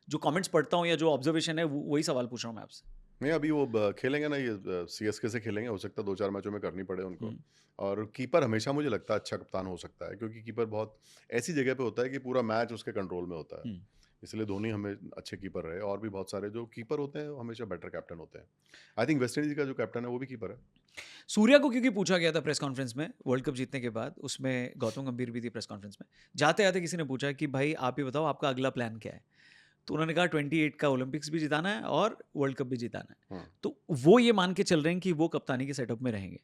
जो कमेंट्स पढ़ता हूँ या जो ऑब्जर्वेशन है वही सवाल पूछ रहा हूँ मैं आपसे। नहीं, अभी वो खेलेंगे ना, ये सीएसके से खेलेंगे, हो सकता है 2-4 मैचों में करनी पड़े उनको। हम्म, और कीपर हमेशा मुझे लगता है अच्छा कप्तान हो सकता है, क्योंकि कीपर बहुत ऐसी जगह पे होता है कि पूरा मैच उसके कंट्रोल में होता है। हम्म। इसलिए धोनी हमें अच्छे कीपर रहे, और भी बहुत सारे जो कीपर होते हैं वो हमेशा बेटर कैप्टन होते हैं। आई थिंक वेस्ट इंडीज का जो कैप्टन है वो भी कीपर है। सूर्या को क्योंकि पूछा गया था प्रेस कॉन्फ्रेंस में वर्ल्ड कप जीतने के बाद, उसमें गौतम गंभीर भी थी प्रेस कॉन्फ्रेंस में, जाते जाते किसी ने पूछा कि भाई आप ही बताओ आपका अगला प्लान क्या है, तो उन्होंने कहा 28 का ओलंपिक्स भी जिताना है और वर्ल्ड कप भी जिताना है। हम्म, तो वो ये मान के चल रहे हैं कि वो कप्तानी के सेटअप में रहेंगे,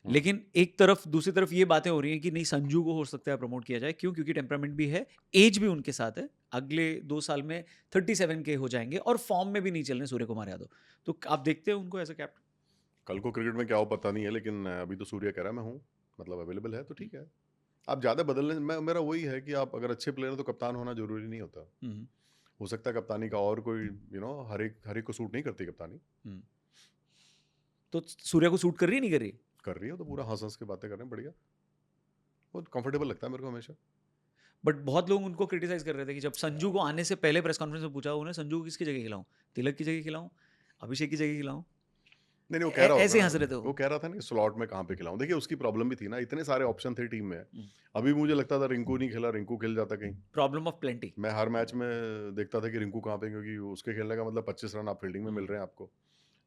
हम्म। लेकिन एक तरफ दूसरी तरफ ये बातें हो रही हैं कि नहीं संजू को हो सकता है प्रमोट किया जाए, क्यों? क्योंकि टेम्परामेंट भी है, एज भी उनके साथ है, अगले 2 साल में 37 के हो जाएंगे और फॉर्म में भी नहीं चल रहे सूर्य कुमार यादव। तो आप देखते हैं उनको एज अ कैप्टन? कल को क्रिकेट में क्या हो पता नहीं है, लेकिन अभी तो सूर्य कह रहा है मैं हूँ, मतलब अवेलेबल है तो ठीक है। आप ज़्यादा बदलने, मैं मेरा वही है कि आप अगर अच्छे प्लेयर हैं तो कप्तान होना जरूरी नहीं होता। हम्म, हो सकता है कप्तानी का और कोई हर एक को सूट नहीं करती कप्तानी। हम्म। तो सूर्या को सूट कर रही है, नहीं कर रही? कर रही है तो पूरा हंस हंस के बातें कर रहे हैं, बढ़िया, बहुत कंफर्टेबल लगता है मेरे को हमेशा। बट बहुत लोग उनको क्रिटिसाइज कर रहे थे कि जब संजू को आने से पहले प्रेस कॉन्फ्रेंस में पूछा उन्हें, संजू को किसकी जगह खिलाऊं, तिलक की जगह खिलाऊं, अभिषेक की जगह खिलाऊं, नहीं नहीं, वो कह रहा होगा ऐसे ना, हंस रहे थे वो वो। कह रहा था ना कि स्लॉट में कहाँ पे खिलाऊं। देखिए उसकी प्रॉब्लम भी थी ना, इतने सारे ऑप्शन थे टीम में। हम्म। अभी मुझे लगता था रिंकू नहीं खेला, रिंकू खेल जाता कहीं। Problem of plenty. मैं हर मैच में देखता था कि रिंकू कहाँ पे, क्योंकि उसके खेलने का मतलब 25 रन आप फील्डिंग में मिल रहे हैं आपको।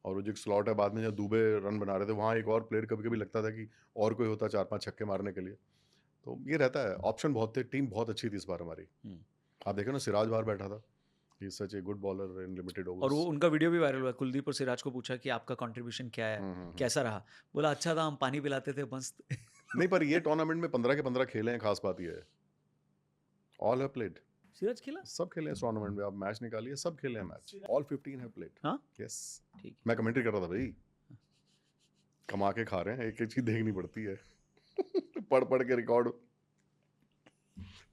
और वो जो स्लॉट है, बाद में जब दुबे रन बना रहे थे वहाँ एक और प्लेयर कभी कभी लगता था कि और कोई होता 4-5 छक्के मारने के लिए। तो ये रहता है, ऑप्शन बहुत थे, टीम बहुत अच्छी थी इस बार हमारी। आप देखो ना, सिराज बाहर बैठा था, he is such a good bowler in limited और वो ओवर्स। उनका वीडियो भी वायरल हुआ, कुलदीप और सिराज को पूछा कि आपका कंट्रीब्यूशन क्या है, कैसा रहा? बोला अच्छा था, हम पानी पिलाते थे मस्त। नहीं, पर ये टूर्नामेंट में 15 के 15 खेले हैं, खास बात ये है। ऑल हैव प्लेड, सिराज खेला? सब खेले हैं इस टूर्नामेंट में। आप मैच निकालिए, सब खेले हैं मैच, ऑल 15 हैव प्लेड। हाँ यस, ठीक मैं कमेंट्री कर रहा था भाई, कमा के खा रहे हैं, एक एक चीज देखनी पड़ती है। पढ़ पढ़ के रिकॉर्ड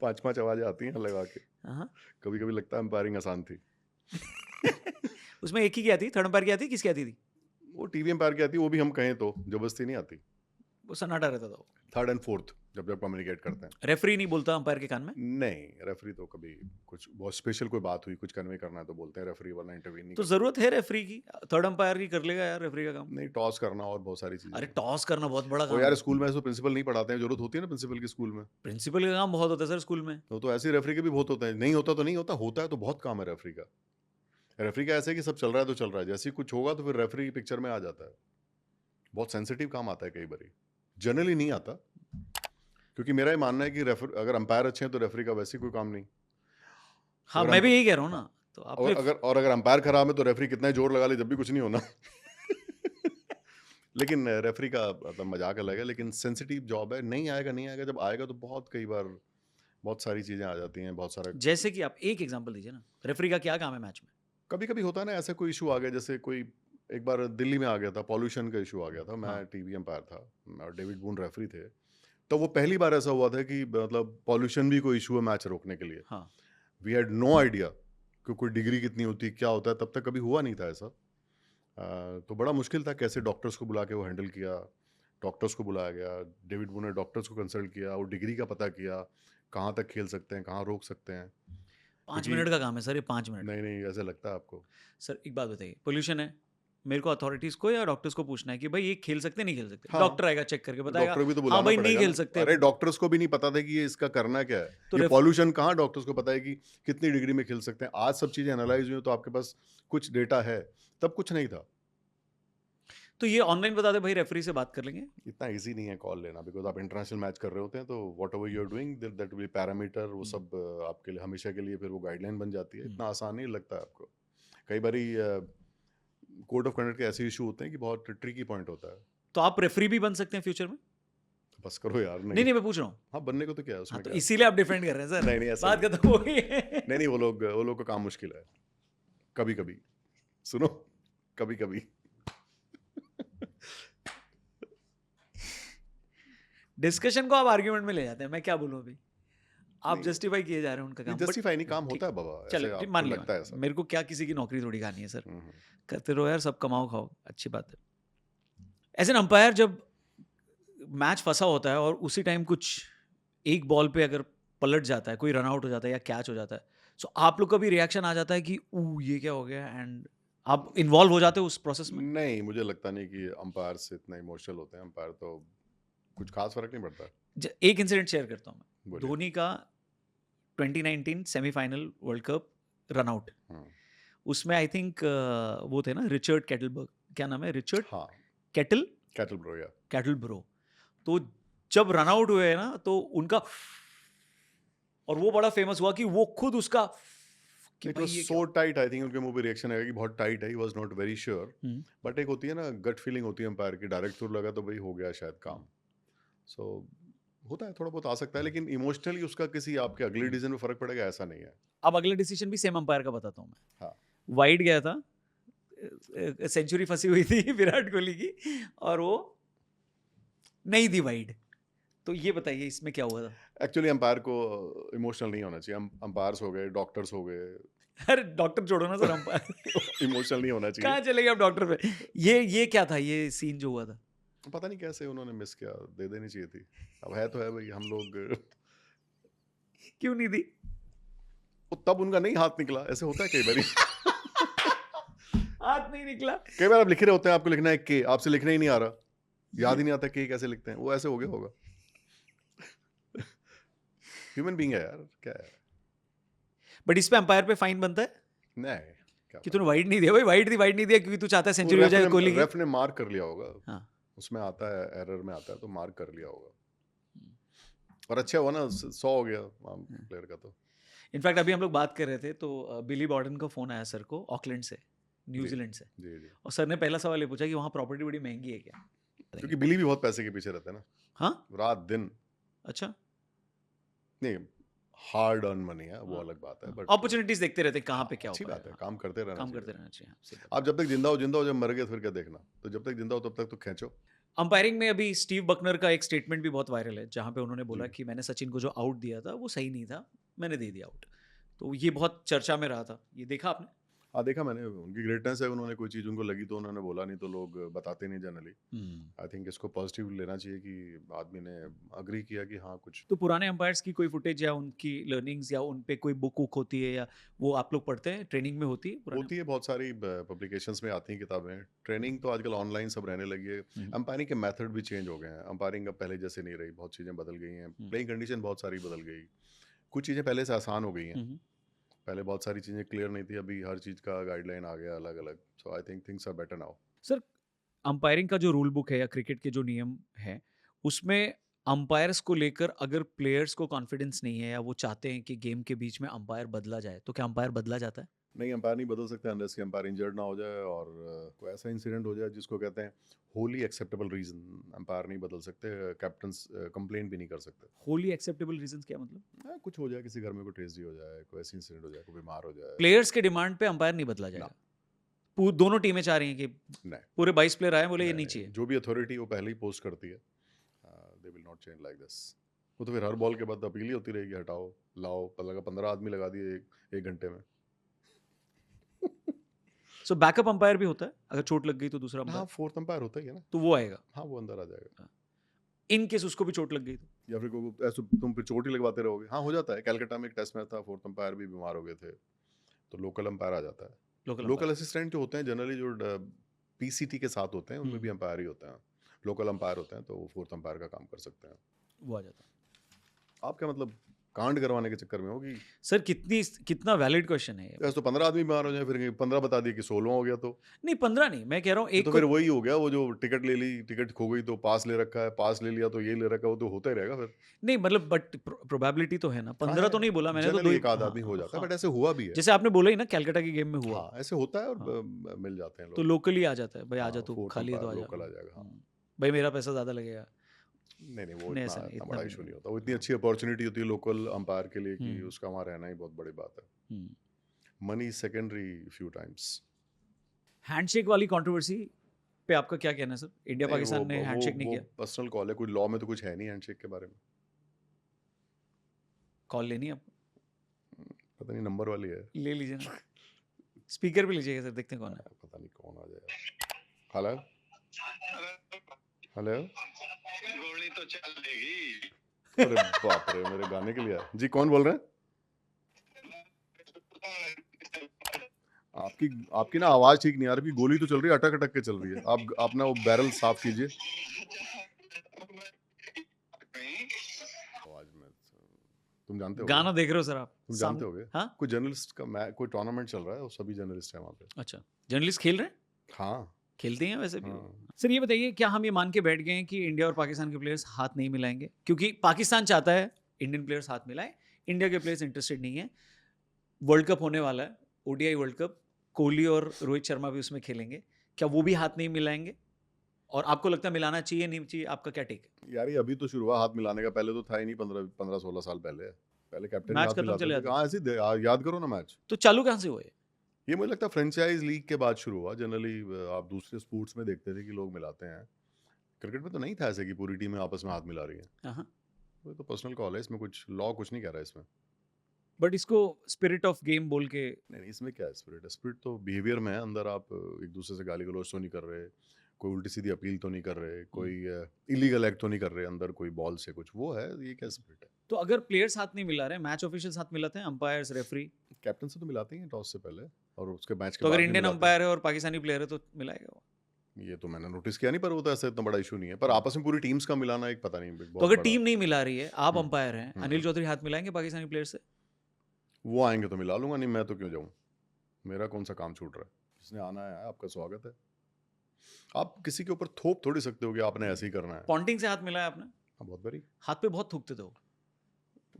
5-5 आवाजें आती हैं लगा के। है। हाँ। कभी कभी लगता है एम्पायरिंग आसान थी। उसमें एक ही क्या थी, थर्ड अंपायर की आती, किसकी आती थी? वो टीवी एम्पायर की आती, वो भी हम कहें तो जबरदस्ती नहीं आती। वो सन्नाटा रहता था वो। थर्ड एंड फोर्थ जब जब कम्युनिकेट करते हैं। रेफरी नहीं बोलता अंपायर के कान में? नहीं, रेफरी तो कभी कुछ बहुत स्पेशल कोई बात हुई, कुछ कन्वे करना है तो बोलते हैं रेफरी, वरना इंटरवीन नहीं तो करते। जरूरत है रेफरी की? थर्ड अंपायर की कर लेगा यार रेफरी का काम। नहीं, टॉस करना और बहुत सारी अरे चीजें। टॉस करना बहुत बड़ा ओ काम यार, है। स्कूल में ऐसे प्रिंसिपल नहीं पढ़ाते हैं, जरूरत होती है ना प्रिंसिपल की स्कूल में। प्रिंसिपल का काम बहुत होता है सर स्कूल में। तो ऐसे रेफरी के भी बहुत होते हैं, नहीं होता तो नहीं होता, होता है तो बहुत काम है रेफरी का। रेफरी का ऐसे है कि सब चल रहा है तो चल रहा है, जैसे ही कुछ होगा तो फिर रेफरी पिक्चर में आ जाता है। बहुत सेंसिटिव काम आता है कई बार, जनरली नहीं आता, क्योंकि मेरा ये मानना है कि अगर अंपायर अच्छे हैं तो रेफरी का वैसे ही कोई काम नहीं। हाँ अगर मैं हम- भी यही कह रहा हूँ ना। हाँ, तो आपने अगर अंपायर खराब है तो रेफरी कितना ही जोर लगा ले, जब भी कुछ नहीं होना। लेकिन रेफरी का मतलब मजाक अलग है, लेकिन सेंसिटिव जॉब है, नहीं आएगा नहीं आएगा, जब आएगा तो बहुत कई बार बहुत सारी चीजें आ जाती हैं, बहुत सारा। जैसे कि आप एक एग्जांपल दीजिए ना, रेफरी का क्या काम है मैच में? कभी कभी होता है ना ऐसा कोई इशू आ गया, जैसे कोई एक बार दिल्ली में आ गया था, पॉल्यूशन का इशू आ गया था, मैं हाँ। टीवी अंपायर था और डेविड बून रेफरी थे। तो वो पहली बार ऐसा हुआ था कि मतलब पॉल्यूशन भी कोई इशू है मैच रोकने के लिए। हाँ। वी हैड नो आइडिया कि कोई डिग्री कितनी होती है, क्या होता है, तब तक कभी हुआ नहीं था ऐसा। तो बड़ा मुश्किल था, कैसे डॉक्टर्स को बुला के वो हैंडल किया। डॉक्टर्स को बुलाया गया, डेविड बून ने डॉक्टर्स को कंसल्ट किया, वो डिग्री का पता किया, कहाँ तक खेल सकते हैं, कहाँ रोक सकते हैं। 5 क्योंकि मिनट का काम है सर ये, 5 मिनट। नहीं नहीं, ऐसा लगता है आपको? सर एक बात बताइए, पोल्यूशन है, मेरे को अथॉरिटीज को या डॉक्टर्स को पूछना है कि भाई ये खेल सकते नहीं खेल सकते? हाँ। डॉक्टर आएगा चेक करके बताएगा डॉक्टर भी तो हाँ बुलाना भाई नहीं पड़ेगा खेल ना। सकते। अरे डॉक्टर्स को भी नहीं पता था कि ये इसका करना क्या है, तो ये रेफ- पॉल्यूशन कहाँ डॉक्टर्स को पता है कि कितनी डिग्री में खेल सकते हैं। आज सब चीजें एनालाइज हुई तो आपके पास कुछ डेटा है, तब कुछ नहीं था। तो ये ऑनलाइन बता दे भाई, रेफरी से बात कर लेंगे। इतना इजी नहीं है कॉल लेना, बिकॉज आप इंटरनेशनल मैच कर रहे होते हैं, तो whatever you are doing that will parameter, वो सब आपके लिए हमेशा के लिए फिर वो गाइडलाइन बन जाती है। इतना आसान नहीं लगता है आपको। कई बारी कोड ऑफ कंडक्ट के ऐसे इशू होते हैं कि बहुत ट्रिकी पॉइंट होता है। तो आप रेफरी भी बन सकते हैं फ्यूचर में? तो बस करो यार। नहीं नहीं नहीं मैं पूछ रहा हूँ। हाँ, बनने को तो क्या है हाँ उसमें, तो क्या है? इसीलिए आप डिफेंड कर रहे हैं सर। नहीं नहीं, ऐसा बात नहीं। खत्म हो गई है। नहीं नहीं, वो लोग का काम मुश्किल है कभी कभी, सुनो, कभी कभी। डिस्कशन को आप आर्ग्यूमेंट में ले जाते हैं, मैं क्या बोलूं अभी? आप नहीं। जस्टिफाई किए जा रहे हैं उनका काम। जस्टिफाई नहीं, काम ठीक- होता है बाबा, चलो ऐसे ठीक, आपको मान लगता है लिया, ऐसा। मेरे को क्या किसी की नौकरी थोड़ी खानी है सर। हम्म। करते रहो यार, सब कमाओ खाओ, अच्छी बात है। एज एन अंपायर जब मैच फंसा होता है और उसी टाइम कुछ एक बॉल पे अगर पलट जाता है, कोई रन आउट हो जाता है या कैच हो जाता है, सो आप लोग का भी रिएक्शन आ जाता है कि ये क्या हो गया, एंड आप इन्वॉल्व हो जाते हो उस प्रोसेस में? नहीं, मुझे लगता नहीं कि अंपायर से इतना इमोशनल होते हैं। अंपायर तो कुछ खास फर्क नहीं पड़ता। एक इंसिडेंट शेयर करता हूँ मैं। बोलिए। धोनी का 2019 semifinal world cup run out, hmm, उसमें आई थिंक वो थे ना रिचर्ड कैटलबर्ग, क्या नाम है, रिचर्ड हाँ, कैटल कैटल ब्रो, या कैटलब्रो। तो जब रन आउट हुए ना तो उनका, और वो बड़ा फेमस हुआ कि वो खुद उसका कि इट भाई वाज ये सो टाइट। आई थिंक उनके मुंह पे रिएक्शन आएगा कि बहुत टाइट है, he was not very sure. Hmm. But एक होती है ना गट फीलिंग होती है अंपायर की, डायरेक्ट थ्रू लगा तो भाई हो गया शायद काम। सो होता है, थोड़ा बहुत आ सकता है, लेकिन इमोशनली उसका किसी आपके अगले डिसीजन में फर्क पड़ेगा ऐसा नहीं है। अब अगला डिसीजन भी सेम अंपायर का बताता हूँ मैं। हाँ। वाइड गया था, सेंचुरी फंसी हुई थी विराट कोहली की, और वो नहीं दी वाइड। तो ये बताइए इसमें क्या हुआ था? एक्चुअली अंपायर को इमोशनल नहीं होना चाहिए। अंपायर्स हो गए, डॉक्टर्स हो गए, अरे डॉक्टर छोड़ो ना सर, अंपायर इमोशनल नहीं होना कहाँ चाहिए। चले गए आप डॉक्टर पे? ये क्या था, ये सीन जो हुआ था? पता नहीं कैसे उन्होंने मिस किया, दे देनी चाहिए थी। अब है तो है भाई, हम लोग क्यों नहीं दी? वो तब उनका नहीं हाथ निकला, ऐसे होता है कई बार। हाथ नहीं निकला। कई बार आप लिख रहे होते हैं, आपको लिखना है के, आपसे लिखना ही नहीं आ रहा, याद ही नहीं आता के कैसे लिखते हैं, वो ऐसे हो गया होगा। ह्यूमन बीइंग है यार, क्या है। बट इस पे अंपायर पे फाइन बनता है नहीं, क्या कि तूने वाइड नहीं दिया भाई, वाइड नहीं दिया क्योंकि तू चाहता है सेंचुरी हो जाए कोहली की। रेफ ने मार्क कर लिया होगा। हाँ। उसमें आता है, एरर में आता है, तो मार्क कर लिया होगा। और अच्छा हुआ ना, 100 हो गया प्लेयर का। तो इनफैक्ट अभी हम लोग बात कर रहे थे तो बिली बॉर्डन का फोन आया सर को, ऑकलैंड से, न्यूजीलैंड से, जी जी, और सर ने पहला सवाल ये पूछा कि वहाँ प्रॉपर्टी बड़ी महंगी है क्या? क्योंकि बिली भी बहुत पैसे के पीछे रहता है ना, हाँ रात दिन। अच्छा, नहीं, हार्ड अर्न मनी है, वो हाँ, अलग बात है, बट अपॉर्चुनिटीज देखते रहते हैं कहाँ पे क्या अच्छी होता बात है, है। काम करते रहना काम चाहिए। करते रहना चाहिए। हाँ, सही बात। आप जब तक जिंदा हो, जब मर गए तो फिर क्या देखना। तो जब तक जिंदा हो तब तक तो खींचो। अंपायरिंग में अभी स्टीव बकनर का एक स्टेटमेंट भी बहुत वायरल है, जहाँ पे उन्होंने बोला जी। कि मैंने सचिन को जो आउट दिया था वो सही नहीं था, मैंने दे दिया आउट। तो ये बहुत चर्चा में रहा था, ये देखा आपने? हाँ, देखा मैंने, उनकी ग्रेटनेस है, उन्होंने कोई चीज़ उनको लगी तो उन्होंने बोला, नहीं तो लोग बताते नहीं जनरली। आई थिंक इसको पॉजिटिव लेना चाहिए कि आदमी ने एग्री किया कि हाँ कुछ। तो पुराने अंपायर्स की कोई फुटेज या उनकी लर्निंग्स या उन पे कोई बुक वुक होती है या वो आप लोग पढ़ते हैं, ट्रेनिंग में होती है पुराने? होती है, बहुत सारी पब्लिकेशंस में आती हैं किताबें। ट्रेनिंग तो आजकल ऑनलाइन सब रहने लगी है। हम्म, अंपायरिंग के मेथड भी चेंज हो गए हैं, अंपायरिंग अब पहले जैसे नहीं रही, बहुत चीज़ें बदल गई हैं, प्लेइंग कंडीशन बहुत सारी बदल गई, कुछ चीज़ें पहले से आसान हो गई हैं। हम्म। पहले बहुत सारी चीज़ें क्लियर नहीं थी, अभी हर चीज़ का गाइडलाइन आ गया अलग अलग। So I think things are better now. Sir, umpiring का जो रूल बुक है या क्रिकेट के जो नियम है, उसमें अंपायर्स को लेकर अगर प्लेयर्स को कॉन्फिडेंस नहीं है या वो चाहते हैं कि गेम के बीच में अंपायर बदला जाए, तो क्या अंपायर बदला जाता है? नहीं, अंपायर नहीं बदल सकते अनलेस कि अंपायर इंजर्ड ना हो जाए और कोई ऐसा इंसिडेंट हो जाए जिसको कहते हैं होली एक्सेप्टेबल रीज़न। अंपायर नहीं बदल सकते, कैप्टन्स कंप्लेंट भी नहीं कर सकते। होली एक्सेप्टेबल रीजंस क्या मतलब? कुछ हो जाए, किसी घर में कोई ट्रेजेडी हो जाए, कोई ऐसी इंसिडेंट हो जाए, कोई बीमार हो जाए। प्लेयर्स के डिमांड पे अंपायर नहीं बदला ना, जाएगा? दोनों टीमें चाह रही हैं कि नहीं, पूरे 22 प्लेयर आए, बोले ये नहीं, नहीं नहीं, चाहिए। जो भी अथॉरिटी वो पहले ही पोस्ट करती है, they will not change like this. वो तो फिर हर बॉल के बाद अपील ही होती रहेगी, हटाओ, लाओ, लगा 15 आदमी लगा दिए एक घंटे में। सो बैकअप अंपायर भी होता है, अगर चोट लग गई तो दूसरा हाँ, अंपायर, फोर्थ अंपायर होता ही है ना। तो वो आएगा। हाँ, वो अंदर आ जाएगा। इन केस उसको भी चोट लग गई तो या फिर ऐसे तुम फिर चोट ही लगवाते रहोगे। हाँ, हो जाता है, कलकत्ता में एक टेस्ट मैच था, फोर्थ अंपायर भी बीमार हो गए थे, तो लोकल अंपायर आ जाता है। Local local umpire. असिस्टेंट जो होते हैं जनरली, जो पीसीटी के साथ होते हैं, उनमें भी अंपायर ही होते हैं। लोकल अंपायर होते हैं तो वो फोर्थ अंपायर का काम कर सकते हैं। वो आ जाता है। आप क्या मतलब कांड करवाने के चक्कर में हो कि सर, कितना वैलिड क्वेश्चन है ये? ऐसे तो 15 आदमी बीमार हो जाए, फिर 15 बता दिए कि 16 हो गया, तो नहीं, 15 नहीं, मैं कह रहा हूँ ये एक तो को। फिर वही हो गया, वो जो टिकट ले ली, टिकट खो गई तो पास ले रखा है, पास ले लिया तो ये ले रखा है, वो तो होता ही रहेगा फिर। नहीं मतलब, बट प्रोबेबिलिटी तो है ना, हाँ 15 है, तो नहीं बोला मैंने, तो दो जनरली ही। एक आध हाँ, आदमी हो जाता है, हाँ। बट ऐसे हुआ भी है। जैसे आपने बोला ही ना, कैलकाटा की गेम में हुआ। हाँ, ऐसे होता है और हाँ। मिल जाते हैं तो लोग। लोकल ही आ जाता है, भाई आ जा, हाँ, तू फोर्थ खाली है तो अंपायर आ जा। लोकल आ जाएगा। हाँ, भाई मेरा पैसा ज्यादा लगेगा। नहीं नहीं, वो नहीं, इतना ऐसा नहीं, इतना इतना बड़ा भी इशू नहीं नहीं। होता। वो इतनी अच्छी अपॉर्चुनिटी होती है लोकल अंपायर के लिए कि हम्म, उसका वहाँ रहना ही बहुत बड़ी बात है। Hmm. Money secondary few times. Handshake वाली कंट्रोवर्सी पे आपका क्या कहना है सर? इंडिया नहीं, पाकिस्तान ने हैंडशेक नहीं वो किया। पर्सनल कॉल है, कुछ लॉ में तो कुछ है नहीं हैंडशेक के बारे में। कॉल लेनी है आपको? पता नहीं, नंबर वाली है। ले लीजिए ना, स्पीकर पे लीजिएगा सर, देखते हैं कौन है। पता नहीं कौन आ जाएगा। Hello, hello. गोली तो चलेगी। अरे बाप रे, मेरे गाने के लिए आया जी, कौन बोल रहे हैं? आपकी आपकी ना आवाज ठीक नहीं आ रही, गोली तो चल रही है, अटक अटक के चल रही है। आप अपना वो बैरल साफ कीजिए। आवाज में तुम जानते हो, गाना देख रहे हो सर आप? तुम जानते होगे। हाँ, कोई जर्नलिस्ट का कोई टूर्नामेंट चल रहा है और सभी जर्नलिस्ट हैं वहाँ पे। अच्छा। जर्नलिस्ट खेल रहे हैं? हाँ, खेलते हैं वैसे भी वो। हाँ। सर ये बताइए, क्या हम ये मान के बैठ गए हैं कि इंडिया और पाकिस्तान के प्लेयर्स हाथ नहीं मिलाएंगे? क्योंकि पाकिस्तान चाहता है इंडियन प्लेयर्स हाथ मिलाएं, इंडिया के प्लेयर्स इंटरेस्टेड नहीं है। वर्ल्ड कप होने वाला है, ओडीआई वर्ल्ड कप, कोहली और रोहित शर्मा भी उसमें खेलेंगे, क्या वो भी हाथ नहीं मिलाएंगे? और आपको लगता है मिलाना चाहिए नहीं चाहिए? आपका क्या टेक है? यार ये अभी तो शुरू हुआ हाथ मिलाने का, पहले तो था ही नहीं। 15-16 साल पहले कैप्टन ही मैच हाथ खत्म मिलाते चले थे। जाते। हाँ, ऐसे याद करो ना मैच। तो चालू कहाँ से हुए? ये मुझे लगता है फ्रेंचाइज लीग के बाद शुरू हुआ। जनरली आप दूसरे स्पोर्ट्स में देखते थे कि लोग मिलाते हैं, क्रिकेट में तो नहीं था ऐसे कि पूरी टीमें आपस में हाथ मिला रही हैं। हाँ, वो तो पर्सनल कॉल है, इसमें कुछ लॉ कुछ नहीं कह रहा है इसमें। बट इसको स्पिरिट ऑफ गेम बोल के। नहीं, इसमें क्या है स्पिरिट? स्पिरिट तो बिहेवियर में है। अंदर आप एक दूसरे से गाली गलौज तो नहीं कर रहे, कोई उल्टी सीधी अपील तो नहीं कर रहे, कोई इलीगल एक्ट तो नहीं कर रहे अंदर, कोई बॉल से कुछ वो है। ये क्या स्पिरिट है? तो अगर प्लेयर्स हाथ नहीं मिला रहे, मैच ऑफिशियल्स हाथ मिलाते हैं, अंपायर्स, रेफरी, कैप्टन से तो मिलाते ही हैं टॉस से पहले, और उसके मैच के तो बाद अगर भी इंडियन मिलाते अंपायर है और पाकिस्तानी प्लेयर है तो मिलाएगा वो? हैं। ये तो मैंने नोटिस किया नहीं, पर वो तो ऐसा इतना बड़ा इशू नहीं है। पर आपस में पूरी टीम्स का मिलाना एक पता नहीं तो बहुत अगर बड़ा। टीम नहीं मिला रही है, आप हम्म, अंपायर हैं, हम्म, अनिल चौधरी हाथ मिलाएंगे पाकिस्तानी प्लेयर से? वो आएंगे तो मिला लूंगा, नहीं मैं तो क्यों जाऊं? मेरा कौन सा काम छूट रहा है? जिसने आना है आपका स्वागत है। आप किसी के ऊपर थोप थोड़ी सकते हो कि आपने ऐसे ही करना है। पॉन्टिंग से हाथ मिलाया आपने? हाँ, बहुत बड़ी। हाथ पे बहुत थूकते थे वो।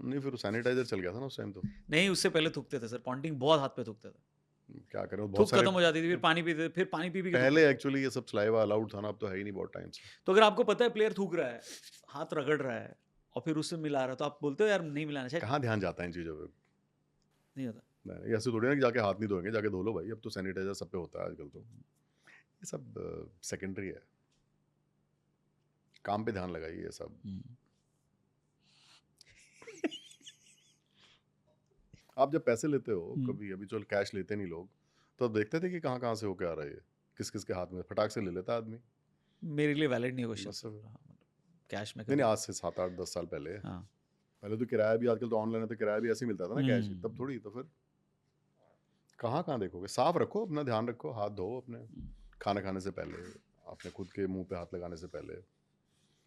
नहीं, फिर सैनिटाइजर चल गया था ना उस टाइम तो। नहीं, उससे पहले थूकते थे सर, पॉन्टिंग बहुत हाथ पे थूकते थे। क्या करें, बहुत थूक सारे खत्म हो जाती थी, फिर पानी पीते थे, फिर पानी पी के पहले एक्चुअली ये सब सलाइवा अलाउड था ना, अब तो है ही नहीं बहुत टाइम से। तो अगर आपको पता है प्लेयर थूक रहा है, हाथ रगड़ रहा है और फिर उससे मिला रहा है, तो आप बोलते हो यार नहीं मिलाना चाहिए? कहाँ ध्यान जाता है इन चीज़ों पे? नहीं होता। नहीं, ऐसे थोड़ी ना कि जाके हाथ नहीं धोएंगे, जाके धो लो भाई। अब तो सैनिटाइजर सब पे होता है आजकल। तो ये सब सेकेंडरी है, काम पे ध्यान लगाइए ये सब। आप जब पैसे लेते हो कभी, अभी चल कैश लेते नहीं लोग, तो अब देखते थे कि कहाँ से होके आ रहा है ये, किस किस के हाथ में फटाक से ले लेता आदमी। मेरे लिए वैलिड नहीं क्वेश्चन, बस कैश में नहीं कभी। आज से 7 8 10 साल पहले। हाँ। पहले तो किराया भी, आजकल तो ऑनलाइन है तो किराया भी ऐसे ही मिलता था ना, कैश ही, तब थोड़ी। तो फिर कहाँ देखोगे। साफ रखो, अपना ध्यान रखो, हाथ धो अपने खाना खाने से पहले, अपने खुद के मुंह पे हाथ लगाने से पहले।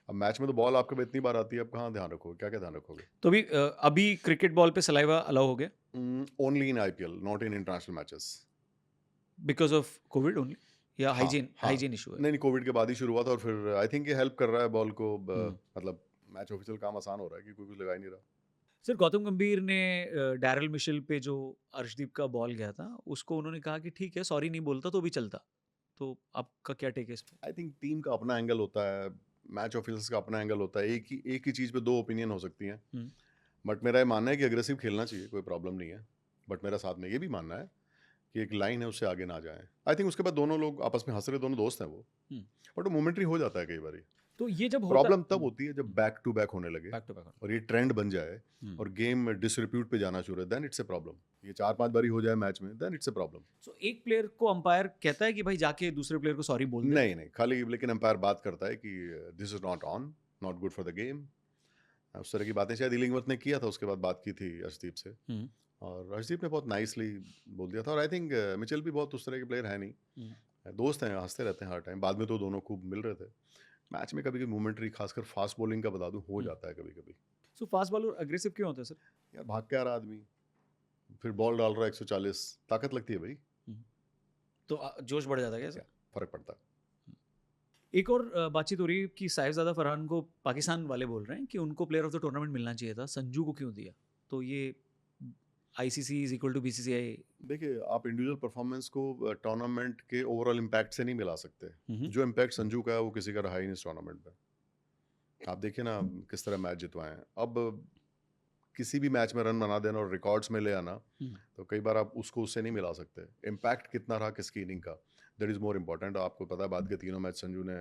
अब मैच में तो बॉल आपके इतनी बार आती है, अब कहाँ ध्यान रखोगे, क्या क्या ध्यान रखोगे। तो अभी क्रिकेट बॉल पे सलाइवा अलाउ हो गया only in IPL, not in international matches. Because of Covid only, या हाइजीन हाँ, हाइजीन इशू है? नहीं कोविड के बाद ही शुरू हुआ था, और फिर आई थिंक ये हेल्प कर रहा है बॉल को, मतलब मैच ऑफिशियल काम आसान हो रहा है कि कोई कुछ लगा ही नहीं रहा। सर गौतम गंभीर ने डैरल मिशेल पे जो अर्शदीप का बॉल गया था, उसको उन्होंने कहा कि ठीक है, सॉरी नहीं बोलता तो भी चलता। तो आपका क्या टेक है इस पे? आई थिंक टीम का अपना एंगल होता है, मैच ऑफिसर्स का अपना एंगल होता है, एक ही चीज़ पे दो ओपिनियन हो सकती हैं। बट मेरा ये मानना है कि अग्रेसिव खेलना चाहिए, कोई प्रॉब्लम नहीं है। बट मेरा साथ में ये भी मानना है कि एक लाइन है, उससे आगे ना जाए। आई थिंक उसके बाद दोनों लोग आपस में हंस रहे, दोनों दोस्त हैं वो, बट वो मोमेंट्री हो जाता है कई बार। तो ये जब प्रॉब्लम तब होती है जब बैक टू बैक होने लगे बैक टू बैक, और ये ट्रेंड बन जाए और गेम डिसरिप्यूट पे जाना शुरू है, देन इट्स ए प्रॉब्लम। ये 4 5 बारी हो जाए मैच में, देन इट्स ए प्रॉब्लम। सो एक प्लेयर को अंपायर कहता है कि भाई जाके दूसरे प्लेयर को सॉरी बोल दे? नहीं खाली लेकिन अंपायर बात करता है कि this is not on, not good for the game. उस तरह की बातें शायद इलिंगवर्थ ने किया था, उसके बाद बात की थी अर्शदीप से, और अर्शदीप ने बहुत नाइसली बोल दिया था। और आई थिंक मिचेल भी बहुत उस तरह के प्लेयर है नहीं, दोस्त हैं, हंसते रहते हैं हर टाइम। बाद में तो दोनों खूब मिल रहे थे। मैच में कभी कभी मोमेंट्री, खासकर फास्ट बॉलिंग का बता दूं, हो जाता है कभी कभी। सो फास्ट बॉलर अग्रेसिव क्यों होता है सर? यार भाग के आ रहा आदमी, फिर बॉल डाल रहा है 140, ताकत लगती है भाई, तो जोश बढ़ जाता है क्या सर? फर्क पड़ता है। एक और बातचीत हो रही है कि साहिबजादा फरहान को पाकिस्तान वाले बोल रहे हैं कि उनको प्लेयर ऑफ द टूर्नामेंट मिलना चाहिए था, संजू को क्यों दिया? तो ये ICC is equal to BCCI। देखिए, आप इंडिविजुअल परफॉर्मेंस को टूर्नामेंट के ओवरऑल इम्पैक्ट से नहीं मिला सकते। जो इम्पैक्ट संजू का है वो किसी का रहा ही नहीं इस टूर्नामेंट में। आप देखिए ना किस तरह मैच जितवाए हैं। अब किसी भी मैच में रन बना देना और रिकॉर्ड्स में ले आना, तो कई बार आप उसको उससे नहीं मिला सकते। इम्पैक्ट कितना रहा किसकी इनिंग का, दैट इज मोर इम्पोर्टेंट। आपको पता है बाद के तीनों मैच संजू ने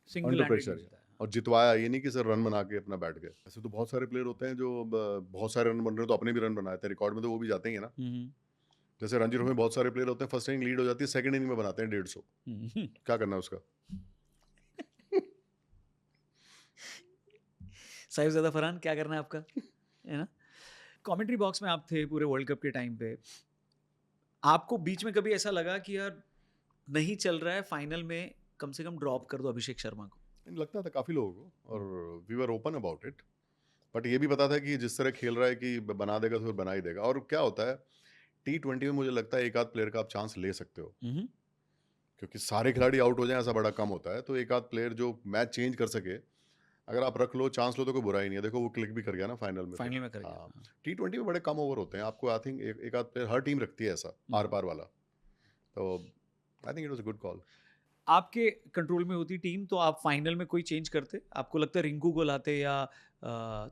सिंगल अंडर प्रेशर और जितवाया, ये नहीं कि सर रन बना के अपना बैठ गए। ऐसे तो बहुत सारे प्लेयर होते हैं जो बहुत सारे रन बन रहे हैं तो अपने भी रन बनाए थे, रिकॉर्ड में तो वो भी जाते ही है ना। जैसे रणजी ट्रॉफी में बहुत सारे प्लेयर होते हैं, फर्स्ट इनिंग लीड हो जाती है, सेकंड इनिंग में बनाते हैं 150। क्या करना है उसका। साहिबजादा फरहान क्या करना है आपका, है ना? कमेंट्री बॉक्स में आप थे पूरे वर्ल्ड कप के टाइम पे, आपको बीच में कभी ऐसा लगा कि यार नहीं चल रहा है, फाइनल में कम से कम ड्रॉप कर दो अभिषेक शर्मा को? लगता था काफ़ी लोगों को, और we were open about it. But ये भी पता था कि जिस तरह खेल रहा है कि बना देगा तो फिर बना ही देगा। और क्या होता है T20 में, मुझे लगता है एक आध प्लेयर का आप चांस ले सकते हो, क्योंकि सारे खिलाड़ी आउट हो जाएं ऐसा बड़ा कम होता है। तो एक आध प्लेयर जो मैच चेंज कर सके, अगर आप रख लो, चांस लो, तो कोई बुरा ही नहीं है। देखो वो क्लिक भी कर गया ना फाइनल में। फाइनल में कर गया। T20 में बड़े कम ओवर होते हैं, आपको आई थिंक एक आध प्लेयर हर टीम रखती है ऐसा आर पार वाला। तो I think it was a good call. आपके कंट्रोल में होती टीम तो आप फाइनल में कोई चेंज करते? आपको लगता है रिंकू को लाते या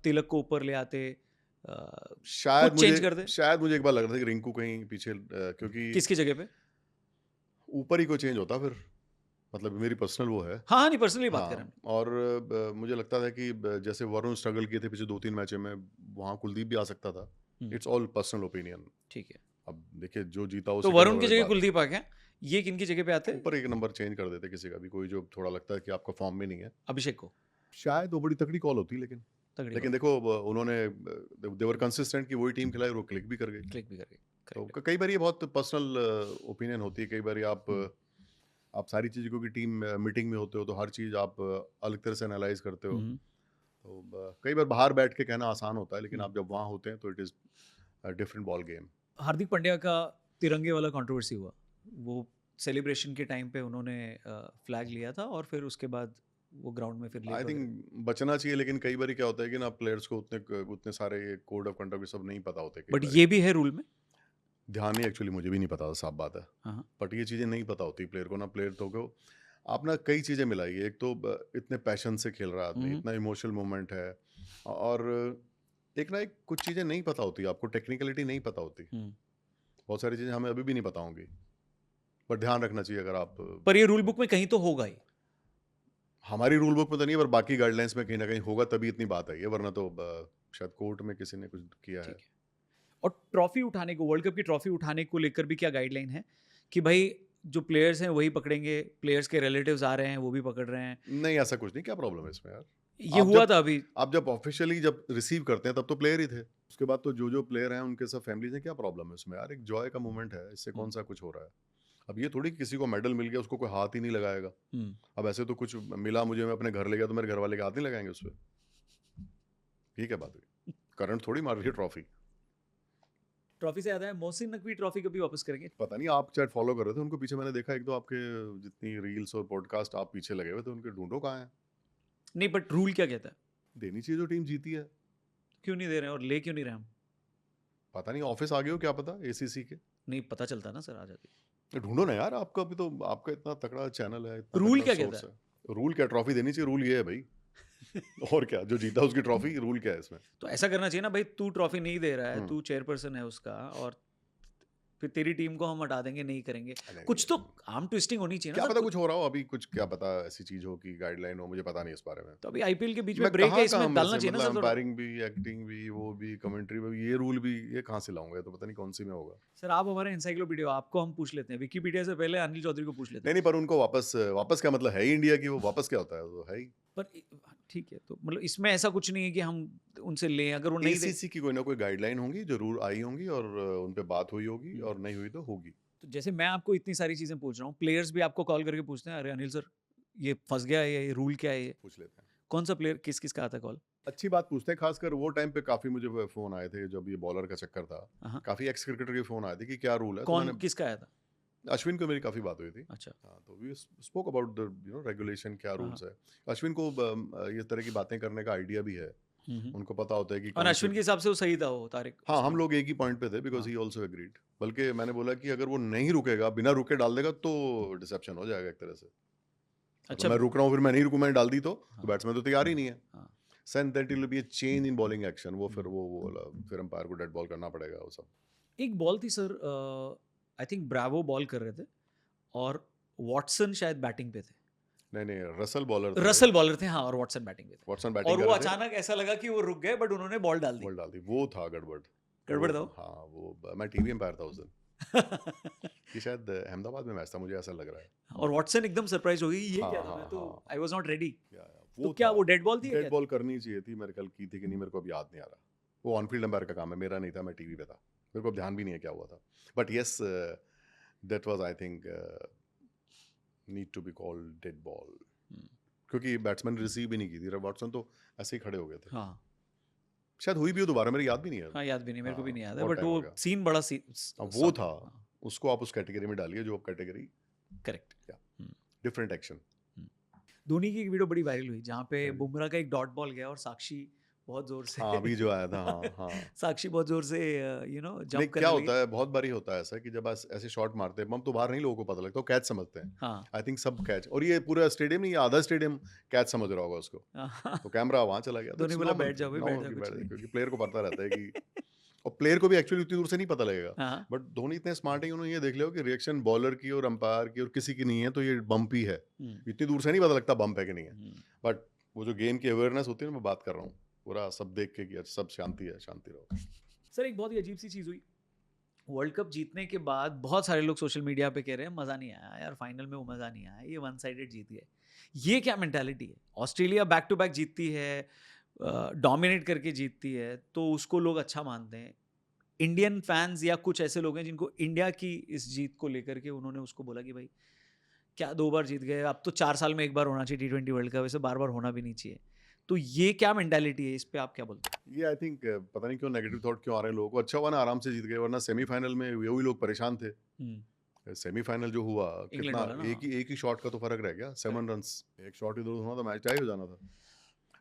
तिलक को ऊपर ले आते, शायद कुछ चेंज कर दे? मुझे एक बार लग रहा था कि रिंकू कहीं पीछे, क्योंकि किसकी जगह पे? ऊपर ही कोई चेंज होता फिर, मतलब मेरी पर्सनल वो है। हाँ नहीं, पर्सनली बात हाँ, कर रहे हैं। और मुझे लगता था कि जैसे वरुण स्ट्रगल किए थे पिछले 2 3 मैचों में, वहाँ कुलदीप भी आ सकता था। It's all personal opinion. ठीक है, अब देखिए जो जीता वो तो वरुण की जगह कुलदीप आ गया, ये किन की जगह पे आते? ऊपर एक नंबर चेंज कर देते किसी का भी, कोई जो थोड़ा लगता है कि आपका फॉर्म में नहीं है। अभिषेक को शायद वो बड़ी तगड़ी कॉल होती, लेकिन देखो उन्होंने देवर कंसिस्टेंट कि वही टीम खिलाई और वो क्लिक भी कर गई। क्लिक भी कर गई। तो कई बार ये बहुत पर्सनल ओपिनियन होती है। कई बार आप सारी चीज़ों को, कि टीम मीटिंग में होते हो तो हर चीज़ आप अलग तरह से एनालाइज करते हो। तो कई बार बाहर बैठ के कहना आसान होता है, लेकिन आप जब वहाँ होते हैं तो it is different ball game. Hardik Pandya का तिरंगे वाला कंट्रोवर्सी हुआ, वो सेलिब्रेशन के टाइम पे उन्होंने फ्लैग लिया था और फिर उसके बाद वो ग्राउंड में फिर आई थिंक बचना चाहिए, लेकिन कई बार क्या होता है कि ना प्लेयर्स को उतने सारे कोड ऑफ कंडक्ट सब नहीं पता होते। बट ये भी है रूल में, ध्यान नहीं, एक्चुअली मुझे भी नहीं पता था, साफ बात है। बट ये चीज़ें नहीं पता होती प्लेयर को ना। प्लेयर तो को आप ना कई चीज़ें मिलाई है। एक तो इतने पैशन से खेल रहा आदमी, इतना इमोशनल मोमेंट है, और एक कुछ चीज़ें नहीं पता होती आपको, टेक्निकलिटी नहीं पता होती। बहुत सारी चीज़ें हमें अभी भी नहीं पता होंगी, बट ध्यान रखना चाहिए अगर आप। पर ये रूल बुक में कहीं तो होगा ही। हमारी रूल बुक में तो नहीं है, पर बाकी गाइडलाइंस में कहीं ना कहीं होगा, तभी इतनी बात आई है, वरना तो शायद कोर्ट में किसी ने कुछ किया है। और ट्रॉफी उठाने को, वर्ल्ड कप की ट्रॉफी उठाने को लेकर भी क्या गाइडलाइन है कि भाई जो प्लेयर्स हैं वही पकड़ेंगे, प्लेयर्स के रिलेटिव्स आ रहे हैं वो भी पकड़ रहे हैं? नहीं, ऐसा कुछ नहीं, क्या प्रॉब्लम है इसमें यार? ये आप हुआ जब था अभी। आप जब ऑफिशियली जब रिसीव करते हैं तब तो प्लेयर ही थे। उसके बाद तो जो प्लेयर हैं उनके सब फैमिलीज हैं, क्या प्रॉब्लम है उसमें यार? एक जॉय का मोमेंट है, इससे कौन सा कुछ हो रहा है? अब ये थोड़ी किसी को मेडल मिल गया उसको कोई हाथ ही नहीं लगाएगा। हम्म, अब ऐसे तो कुछ मिला मुझे, मैं अपने घर ले गया तो मेरे घर वाले के हाथ नहीं लगाएंगे उस पर? ये क्या बात हुई? करंट थोड़ी मार रही है ट्रॉफी। ट्रॉफी से याद है, मोहसिन नकवी ट्रॉफी कभी वापस करेंगे? पता नहीं, आप शायद फॉलो कर रहे थे उनको, पीछे मैंने देखा एक दो आपके जितनी रील्स और पॉडकास्ट आप पीछे लगे हुए थे उनके, ढूंढो कहाँ हैं। नहीं, बट रूल क्या कहता है? देनी चाहिए जो टीम जीती है। क्यों नहीं दे रहे हैं और ले क्यों नहीं रहे हम? पता नहीं, ऑफिस आ गए हो क्या पता एसीसी के? नहीं पता चलता ना सर, आ जाती। ढूंढो ना यार, आपका अभी तो आपका इतना तगड़ा चैनल है, इतना रूल तगड़ा क्या source कहता है। रूल क्या? ट्रॉफी देनी चाहिए, रूल ये है भाई। और क्या, जो जीता उसकी ट्रॉफी, रूल क्या है इसमें? तो ऐसा करना चाहिए ना भाई, तू ट्रॉफी नहीं दे रहा है, हम्म। तू चेयरपर्सन है उसका, और फिर तेरी टीम को हम हटा देंगे, नहीं करेंगे। नहीं, कुछ तो आर्म ट्विस्टिंग होनी चाहिए ना क्या सर, पता कुछ हो रहा हो अभी, कुछ क्या पता ऐसी चीज हो कि गाइडलाइन हो, मुझे पता नहीं इस बारे में। तो अभी आईपीएल के बीच में मैं ब्रेक है, कहाँ इसमें कहाँ में डालना से, चाहिए ना मतलब सर थोड़ा। अंपायरिंग भी, एक्टिंग भी, वो भी, कमेंट्री भी, ये रूल भी, ये कहाँ से लाऊंगा? ये तो पता नहीं कौन सी में होगा। सर आप हमारे इंसाइक्लोपीडिया, आपको हम पूछ लेते हैं, विकीपीडिया से पहले अनिल चौधरी को पूछ लेते नहीं हैं। नहीं, पर उनको वापस वापस क्या मतलब है ही इंडिया की, वो वापस क्या होता है, वो है ही। पर ठीक है, तो मतलब इसमें ऐसा कुछ नहीं है कि हम उनसे लें, अगर वो नहीं दे। एसीसी की कोई ना कोई गाइडलाइन होंगी, जरूर आई होंगी, और उन पे बात हुई होगी, और नहीं हुई तो होगी। तो जैसे मैं आपको इतनी सारी चीजें पूछ रहा हूँ, प्लेयर्स भी आपको कॉल करके पूछते हैं, अरे अनिल सर ये फंस गया है, ये रूल क्या है, ये पूछ लेते हैं। कौन सा प्लेयर, किस किस का आता है कॉल? अच्छी बात पूछते हैं, खासकर वो टाइम पे काफी मुझे फोन आए थे जब ये बॉलर का चक्कर था। हाँ। काफी एक्स क्रिकेटर के फोन आए थे कि क्या रूल है, तो कौन, मैंने किसका आया था? अश्विन को मेरी काफी बात हुई थी। अच्छा। हाँ, तो we spoke about the regulation, क्या हाँ, रूल्स है। अश्विन को ये तरह की बातें करने का आइडिया भी है, हम्म। उनको पता होता है कि और कौन सी- अश्विन के हिसाब से वो सही था, वो तारिक हाँ, हम उसमें। लोग एक ही पॉइंट पे थे, बिकॉज हाँ। He also agreed. बल्कि मैंने बोला कि अगर वो नहीं रुकेगा, बिना रुके डाल देगा तो डिसेप्शन हो जाएगा एक तरह से। अच्छा। मतलब मैं रुक रहा हूँ, फिर मैं नहीं रुकूं, मैंने डाल दी तो हाँ। बैट्समैन तो तैयार ही नहीं है। हाँ। Sense that it will be a change in bowling action, वो फिर वो बोला फिर अंपायर को डेड बॉल करना पड़ेगा, वो सब। एक बॉल थी sir, I think Bravo ball कर रहे थे और वॉटसन शायद बैटिंग पे थे। नहीं नहीं, रसल बॉलर थे। रसल बॉलर थे, हाँ, और वॉटसन बैटिंग पे थे। वॉटसन और बैटिंग वो कर रहे थे, अचानक ऐसा लगा कि वो रुक गए, बट उन्होंने बॉल डाल दी। बॉल डाल दी, वो था गड़बड़। गड़बड़ वो- था वो? हाँ, वो मैं टीवी एम्पायर था उस दिन। ये शायद अहमदाबाद में मैच था, मुझे ऐसा लग रहा है। और वॉटसन एकदम सरप्राइज हो गई, ये हाँ, क्या था, हाँ, मैं तो हाँ। I was not ready. वो तो क्या था। वो डेड बॉल थी या डेड क्या बॉल करनी चाहिए थी मेरे ख्याल, की थी कि नहीं, मेरे को अब याद नहीं आ रहा। वो ऑन फील्ड एम्पायर का काम है, मेरा नहीं था, मैं टीवी पे था, मेरे को अब ध्यान भी नहीं है क्या हुआ था। But yes, that was I think need to be called dead ball, क्योंकि बैट्समैन रिसीव भी नहीं की थी, वॉटसन तो ऐसे ही खड़े हो गए थे। हाँ। शायद हुई भी हो दोबारा, मेरे याद भी नहीं है। हाँ, याद भी नहीं, मेरे को भी नहीं याद है, बहुत बट time हो वो गया। सीन बड़ा सी वो था, उसको आप उस कैटेगरी में डालिए, जो category correct. Different action. Dhoni की एक वीडियो बड़ी वायरल हुई जहाँ पे हाँ। बुमराह का एक डॉट बॉल गया और साक्षी बहुत जोर से हाँ, अभी जो आया था, हाँ हाँ। साक्षी बहुत जोर से नहीं, जंप क्या करने होता लगी। है, बहुत बारी होता है ऐसा कि जब ऐसे शॉट मारते हैं, हम तो बाहर नहीं, लोगों को पता लगता, वो कैच समझते हैं। हाँ। आई थिंक सब कैच, और ये पूरा स्टेडियम नहीं, ये आधा स्टेडियम कैच समझ रहा होगा उसको। हाँ। तो कैमरा वहां चला गया, धोनी बोला बैठ जाओ भाई, बैठ जाओ, कुछ बैठ नहीं। क्योंकि प्लेयर को पता रहता है कि और प्लेयर को भी एक्चुअली उतनी दूर से नहीं पता लगेगा। हाँ। बट धोनी इतने स्मार्ट है, उन्होंने ये देख लिया कि रिएक्शन बॉलर की और अंपायर की और किसी की नहीं है, तो ये बम्प ही है। इतनी दूर से नहीं पता लगता बम्प है कि नहीं है। बट वो जो गेम की अवेयरनेस होती है ना, मैं बात कर रहा हूँ, पूरा सब देख के कि सब शांति है, शांति रहो। सर एक बहुत ही अजीब सी चीज़ हुई, वर्ल्ड कप जीतने के बाद बहुत सारे लोग सोशल मीडिया पे कह रहे हैं मज़ा नहीं आया यार, फाइनल में वो मज़ा नहीं आया, ये वन साइडेड जीत गए। ये क्या मेंटालिटी है? ऑस्ट्रेलिया बैक टू बैक जीतती है, डोमिनेट करके जीतती है, तो उसको लोग अच्छा मानते हैं। इंडियन फैंस या कुछ ऐसे लोग हैं जिनको इंडिया की इस जीत को लेकर के उन्होंने उसको बोला कि भाई क्या 2 बार जीत गए, अब तो 4 साल में 1 बार होना चाहिए T20 वर्ल्ड कप, वैसे बार बार होना भी नहीं चाहिए। तो ये क्या मेंटालिटी है, इस पे आप क्या बोलते हैं? ये आई थिंक पता नहीं क्यों नेगेटिव थॉट क्यों आ रहे हैं लोगों को। अच्छा हुआ ना आराम से जीत गए, वरना सेमीफाइनल में वही लोग परेशान थे। सेमीफाइनल जो हुआ, इंग्लैंड कितना वाला ना, एक ही शॉट का तो फर्क रह गया, 7 रन्स, एक शॉट इधर होना तो मैच टाई हो जाना था।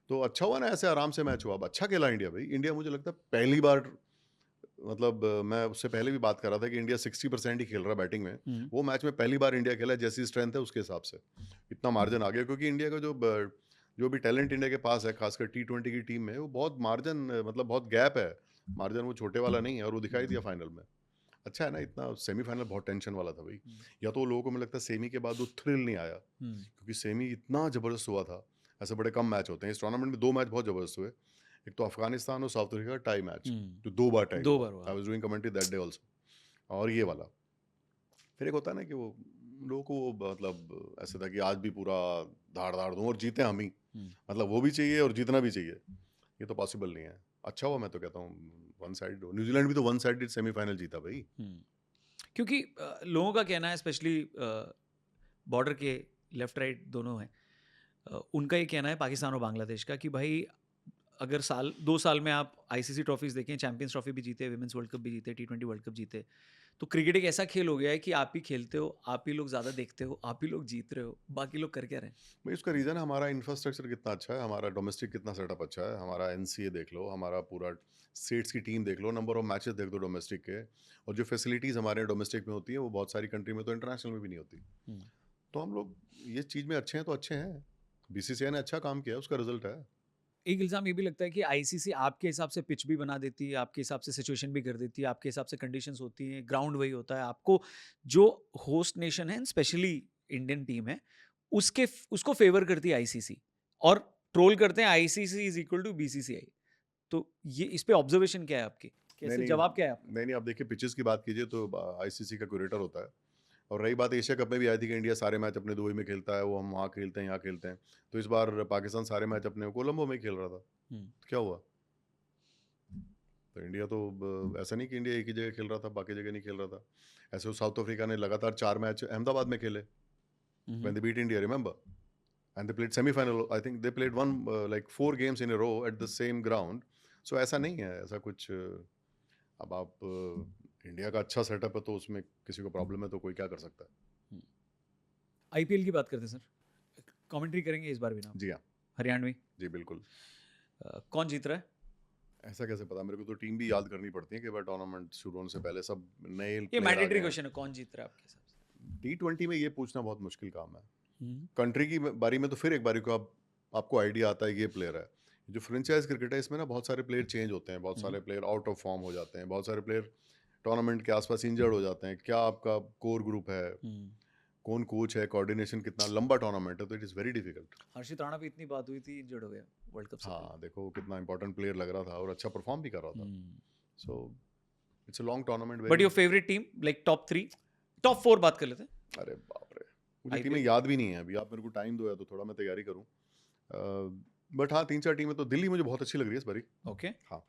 तो अच्छा हुआ ना ऐसे आराम से मैच हुआ। अब अच्छा खेला इंडिया भाई, इंडिया मुझे लगता है पहली बार, मतलब मैं उससे पहले भी बात कर रहा था कि इंडिया 60% ही खेल रहा है बैटिंग में। वो मैच में पहली बार इंडिया खेला, जैसी स्ट्रेंथ है उसके हिसाब से इतना मार्जिन आ गया, क्योंकि इंडिया का जो भी टैलेंट इंडिया के पास है, खासकर T20 की टीम में, वो बहुत मार्जिन, मतलब बहुत गैप है मार्जिन, वो छोटे वाला नहीं है, और वो दिखाई दिया फाइनल में। अच्छा है ना, इतना सेमीफाइनल बहुत टेंशन वाला था भाई। या तो लोगों को मुझे लगता है सेमी के बाद वो थ्रिल नहीं आया, क्योंकि सेमी इतना ज़बरदस्त हुआ था। ऐसे बड़े कम मैच होते हैं, इस टूर्नामेंट में 2 मैच बहुत ज़बरदस्त हुए। एक तो अफगानिस्तान और साउथ अफ्रीका टाई मैच, हम्म, जो 2 बार टाई 2 हुआ। बार हुआ। I was doing commentary that day also. और ये वाला फिर एक होता है ना कि वो लोगों को वो मतलब ऐसा था कि आज भी पूरा धाड़-धाड़ दूँ और जीते हम ही। हम्म, मतलब वो भी चाहिए और जीतना भी चाहिए। ये तो पॉसिबल नहीं है। अच्छा हुआ मैं तो कहता हूँ वन साइड न्यूज़ीलैंड भी तो वन साइडेड सेमीफाइनल जीता भाई। हम्म। क्योंकि लोगों का कहना है, स्पेशली बॉर्डर के लेफ्ट राइट दोनों हैं, उनका ये कहना है पाकिस्तान और बांग्लादेश का कि भाई अगर 2 साल में आप आईसीसी ट्रॉफीज देखें, चैंपियंस ट्रॉफी भी जीते, विमेंस वर्ल्ड कप भी जीते, T20 वर्ल्ड कप जीते, तो क्रिकेट एक ऐसा खेल हो गया है कि आप ही खेलते हो, आप ही लोग ज़्यादा देखते हो, आप ही लोग जीत रहे हो, बाकी लोग कर क्या रहे हैं? भाई उसका रीज़न है हमारा इंफ्रास्ट्रक्चर कितना अच्छा है, हमारा डोमेस्टिक कितना सेटअप अच्छा है, हमारा एनसीए देख लो, हमारा पूरा स्टेट्स की टीम देख लो, नंबर ऑफ मैचेस देख लो डोमेस्टिक के, और जो फैसिलिटीज़ हमारे डोमेस्टिक में होती है वो बहुत सारी कंट्री में तो इंटरनेशनल में भी नहीं होती। हम्म। तो हम लोग ये चीज़ में अच्छे हैं तो अच्छे हैं। बीसीसीआई ने अच्छा काम किया, उसका रिजल्ट है। एक इल्ज़ाम ये भी लगता है कि आईसीसी आपके हिसाब से पिच भी बना देती है, आपके हिसाब से सिचुएशन भी कर देती है, आपके हिसाब से कंडीशंस होती हैं, ग्राउंड वही होता है। आपको जो होस्ट नेशन है, स्पेशली इंडियन टीम है, उसको फेवर करती है आईसीसी, और ट्रोल करते हैं ICC is equal to BCCI. तो ये इस पे ऑब्जर्वेशन क्या है आपकी? नहीं कैसे नहीं जवाब क्या है आपका? नहीं नहीं, आप देखिए पिचेस की बात कीजिए तो आईसीसी का क्यूरेटर होता है। और रही बात एशिया कप में भी आई थी कि इंडिया सारे मैच अपने दुबई में खेलता है, वो हम वहाँ खेलते हैं यहाँ खेलते हैं। तो इस बार पाकिस्तान सारे मैच अपने कोलंबो में ही खेल रहा था। हम्म, तो क्या हुआ? तो इंडिया तो ऐसा नहीं कि इंडिया एक ही जगह खेल रहा था, बाकी जगह नहीं खेल रहा था। ऐसे वो साउथ अफ्रीका ने लगातार 4 मैच अहमदाबाद में खेले, hmm, when they beat India, remember? And they played semifinal, I think they played one like 4 games in a row at the same ground. So ऐसा नहीं है, ऐसा कुछ अब आप इंडिया का अच्छा सेटअप है तो उसमें किसी को प्रॉब्लम है तो कोई क्या कर सकता है? आईपीएल की बात करते हैं सर, कमेंट्री करेंगे इस बार भी ना आप? जी हाँ, हरियाणवी, जी बिल्कुल। कौन जीत रहा है? ऐसा कैसे पता? मेरे को तो टीम भी याद करनी पड़ती है कि भाई टूर्नामेंट शुरू होने से पहले सब नए ये प्लेयर आ मैंडेटरी गए हैं। क्वेश्चन है, कौन जीत रहा है आपके हिसाब से? T20 में ये पूछना बहुत मुश्किल काम है। हम्म, कंट्री की बारी में तो फिर एक बारी को आपको आइडिया आता है ये प्लेयर है। जो फ्रेंचाइज क्रिकेट है इसमें ना बहुत सारे प्लेयर चेंज होते हैं, बहुत हम्म, सारे प्लेयर आउट ऑफ फॉर्म हो जाते हैं, बहुत सारे प्लेयर टूर्नामेंट के आसपास इंजर्ड हो जाते हैं। क्या आपका कोर ग्रुप है, हम्म। कौन कोच है, कोऑर्डिनेशन कितना लंबा टूर्नामेंट है, तो इट इज़ वेरी डिफिकल्ट। हर्षित राणा भी इतनी बात हुई थी, इंजर्ड हो गया वर्ल्ड कप से पहले। हाँ देखो वो कितना इंपॉर्टेंट प्लेयर लग रहा था और अच्छा परफॉर्म भी कर रहा था। So it's a long tournament, but very. Your favourite team, like top 3, top 4 बात कर लेते हैं। अरे बाप रे, मुझे टीमें आईपीएल, याद भी नहीं है अभी। आप मेरे को टाइम दो या तो थोड़ा मैं तैयारी करूँ। बट हाँ 3-4 टीमें तो दिल्ली मुझे बहुत अच्छी लग रही है इस बारी। ओके। हाँ,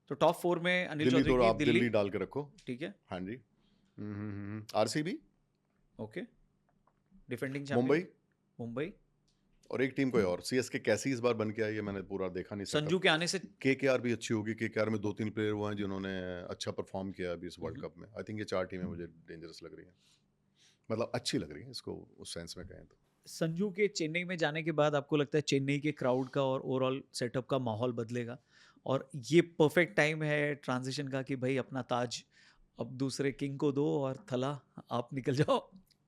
तो टॉप 4 में अनिल दिल्ली चौधरी तो की आप दिल्ली, दिल्ली डाल के रखो। ठीक है। हाँ जी। RCB, okay, defending Mumbai, champion Mumbai. और एक टीम कोई और। सीएसके कैसी इस बार बन के आई है मैंने पूरा देखा नहीं संजू सेटअप। के आने से केकेआर भी अच्छी होगी। केकेआर में 2-3 प्लेयर वो हैं जिन्होंने अच्छा परफॉर्म किया अभी इस वर्ल्ड हम्म। कप में। आई थिंक ये 4 टीमें मुझे डेंजरस लग रही हैं, मतलब अच्छी लग रही हैं इसको उस सेंस में कहें तो। संजू के चेन्नई में जाने के बाद आपको लगता है चेन्नई के क्राउड का और ओवरऑल सेटअप का माहौल बदलेगा, और ये परफेक्ट टाइम है ट्रांजिशन का कि भाई अपना ताज अब दूसरे किंग को दो और थला आप निकल जाओ,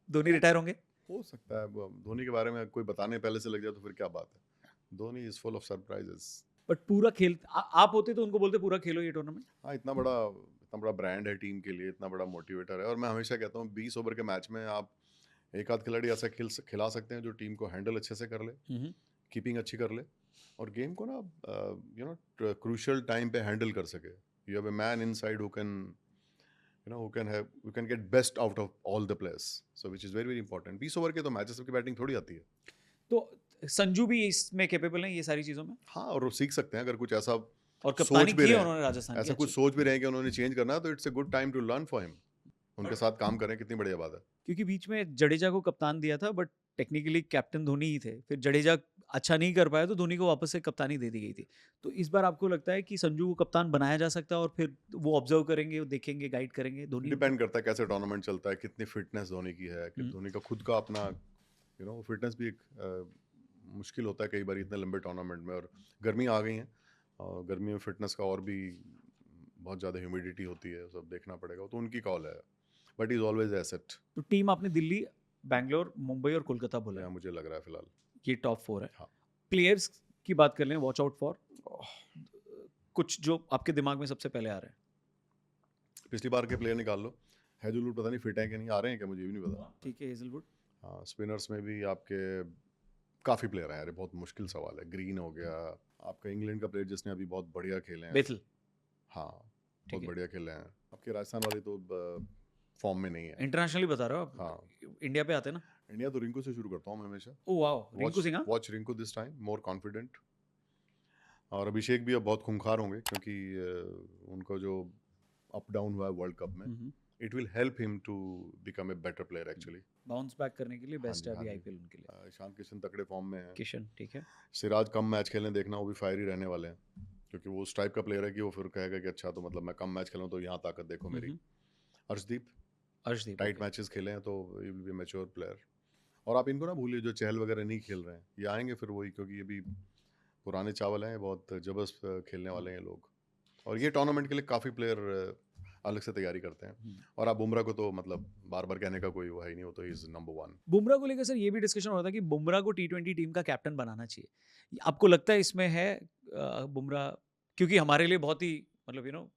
धोनी रिटायर होंगे? हो सकता है। धोनी के बारे में कोई बताने पहले से लग जाए तो फिर क्या बात है। Dhoni is full of surprises. But पूरा खेल आप होते तो उनको बोलते पूरा खेलो ये टूर्नामेंट। हाँ, इतना बड़ा ब्रांड है टीम के लिए, इतना बड़ा मोटिवेटर है। और मैं हमेशा कहता हूँ 20 ओवर के मैच में आप एक आध खिलाड़ी ऐसा खिला सकते हैं जो टीम को हैंडल अच्छे से कर ले, कीपिंग अच्छी कर ले, और गेम को ना क्रूशियल टाइम पे हैंडल कर सके। You have a man inside who can get best out of all the players, so which is very very important. 20 over के तो मैचेस की बैटिंग थोड़ी आती है। तो संजू भी इसमें कैपेबल हैं ये सारी चीज़ों में, हाँ, और वो सीख सकते हैं अगर कुछ ऐसा और सोच कप्तानी भी की है रहे उन्होंने राजस्थान की ऐसा कुछ अच्छी। सोच भी रहे कि उन्होंने चेंज करना है, तो it's a good time to learn for him. उनके साथ काम करें, कितनी बढ़िया बात है। क्योंकि बीच में जडेजा को कप्तान दिया था, बट टेक्निकली कैप्टन धोनी ही थे, फिर जडेजा अच्छा नहीं कर पाया तो धोनी को वापस से कप्तानी दे दी गई थी। तो इस बार आपको लगता है कि संजू को कप्तान बनाया जा सकता है और फिर वो ऑब्जर्व करेंगे, वो देखेंगे, गाइड करेंगे धोनी उनको? डिपेंड करता है कैसे टूर्नामेंट चलता है, कितनी फिटनेस धोनी की है, कि धोनी का खुद का अपना फिटनेस भी एक मुश्किल होता है कई बार इतने लंबे टूर्नामेंट में। और गर्मी आ गई हैं, और गर्मी में फिटनेस का और भी बहुत ज़्यादा ह्यूमिडिटी होती है, सब देखना पड़ेगा। तो उनकी कॉल है, बट इज़ ऑलवेज एसेट। तो टीम आपने दिल्ली, बैंगलोर, मुंबई और कोलकाता बोला है, मुझे लग रहा है फिलहाल। ये टॉप 4 है। हाँ। प्लेयर्स की बात कर लें, वॉच आउट फॉर कुछ जो आपके दिमाग में सबसे पहले आ रहे हैं। पिछली बार के प्लेयर निकाल लो। हेजलवुड पता नहीं फिट है कि नहीं, आ रहे हैं क्या मुझे भी नहीं पता। ठीक है, हेजलवुड। हाँ, स्पिनर्स में भी आपके काफ़ी प्लेयर हैं यार, ये बहुत मुश्किल सवाल है। ग्रीन हो गया, आपका इंग्लैंड का प्लेयर जिसने अभी बहुत बढ़िया खेले हैं। बेथल, हाँ, ठीक बहुत है। बढ़िया खेले हैं। आपके राजस्थान वाले तो फॉर्म में नहीं है। इंटरनेशनली बता रहे हो आप? हाँ, इंडिया पे आते हैं ना? इंडिया तो रिंकू से शुरू करता हूँ मैं हमेशा। Oh wow! रिंकू सिंह, हाँ? Watch Rinku this time, more confident. और अभिषेक भी अब बहुत खूंखार होंगे क्योंकि उनको जो अप डाउन हुआ है वर्ल्ड कप में, it will help him to become a better player actually. Bounce back करने के लिए हाँ बेस्ट जी, है हाँ अभी जी। आईपीएल उनके लिए। ईशान किशन तगड़े फॉर्म में है। किशन, ठीक है। सिराज कम मैच खेलने देखना, वो भी फायर ही रहने वाले हैं क्योंकि वो उस टाइप का प्लेयर है कि वो फिर कहेगा कि अच्छा तो मतलब मैं कम मैच खेलूँ तो यहाँ ताकत देखो मेरी। Arshdeep Arshdeep, tight okay. Matches खेले हैं तो ये विल बी मैच्योर प्लेयर। और आप इनको ना भूलिए जो चहल वगैरह नहीं खेल रहे हैं, ये आएंगे फिर वही, क्योंकि ये भी पुराने चावल हैं, बहुत जबरदस्त खेलने वाले हैं लोग। और ये टूर्नामेंट के लिए काफ़ी प्लेयर अलग से तैयारी करते हैं। और आप बुमराह को तो मतलब बार बार कहने का कोई वो है ही नहीं, वो तो इज नंबर 1। बुमराह को लेकर सर ये भी डिस्कशन हो रहा था कि बुमराह को टी20 टीम का कैप्टन बनाना चाहिए। आपको लगता है इसमें है बुमराह, क्योंकि हमारे लिए बहुत ही मतलब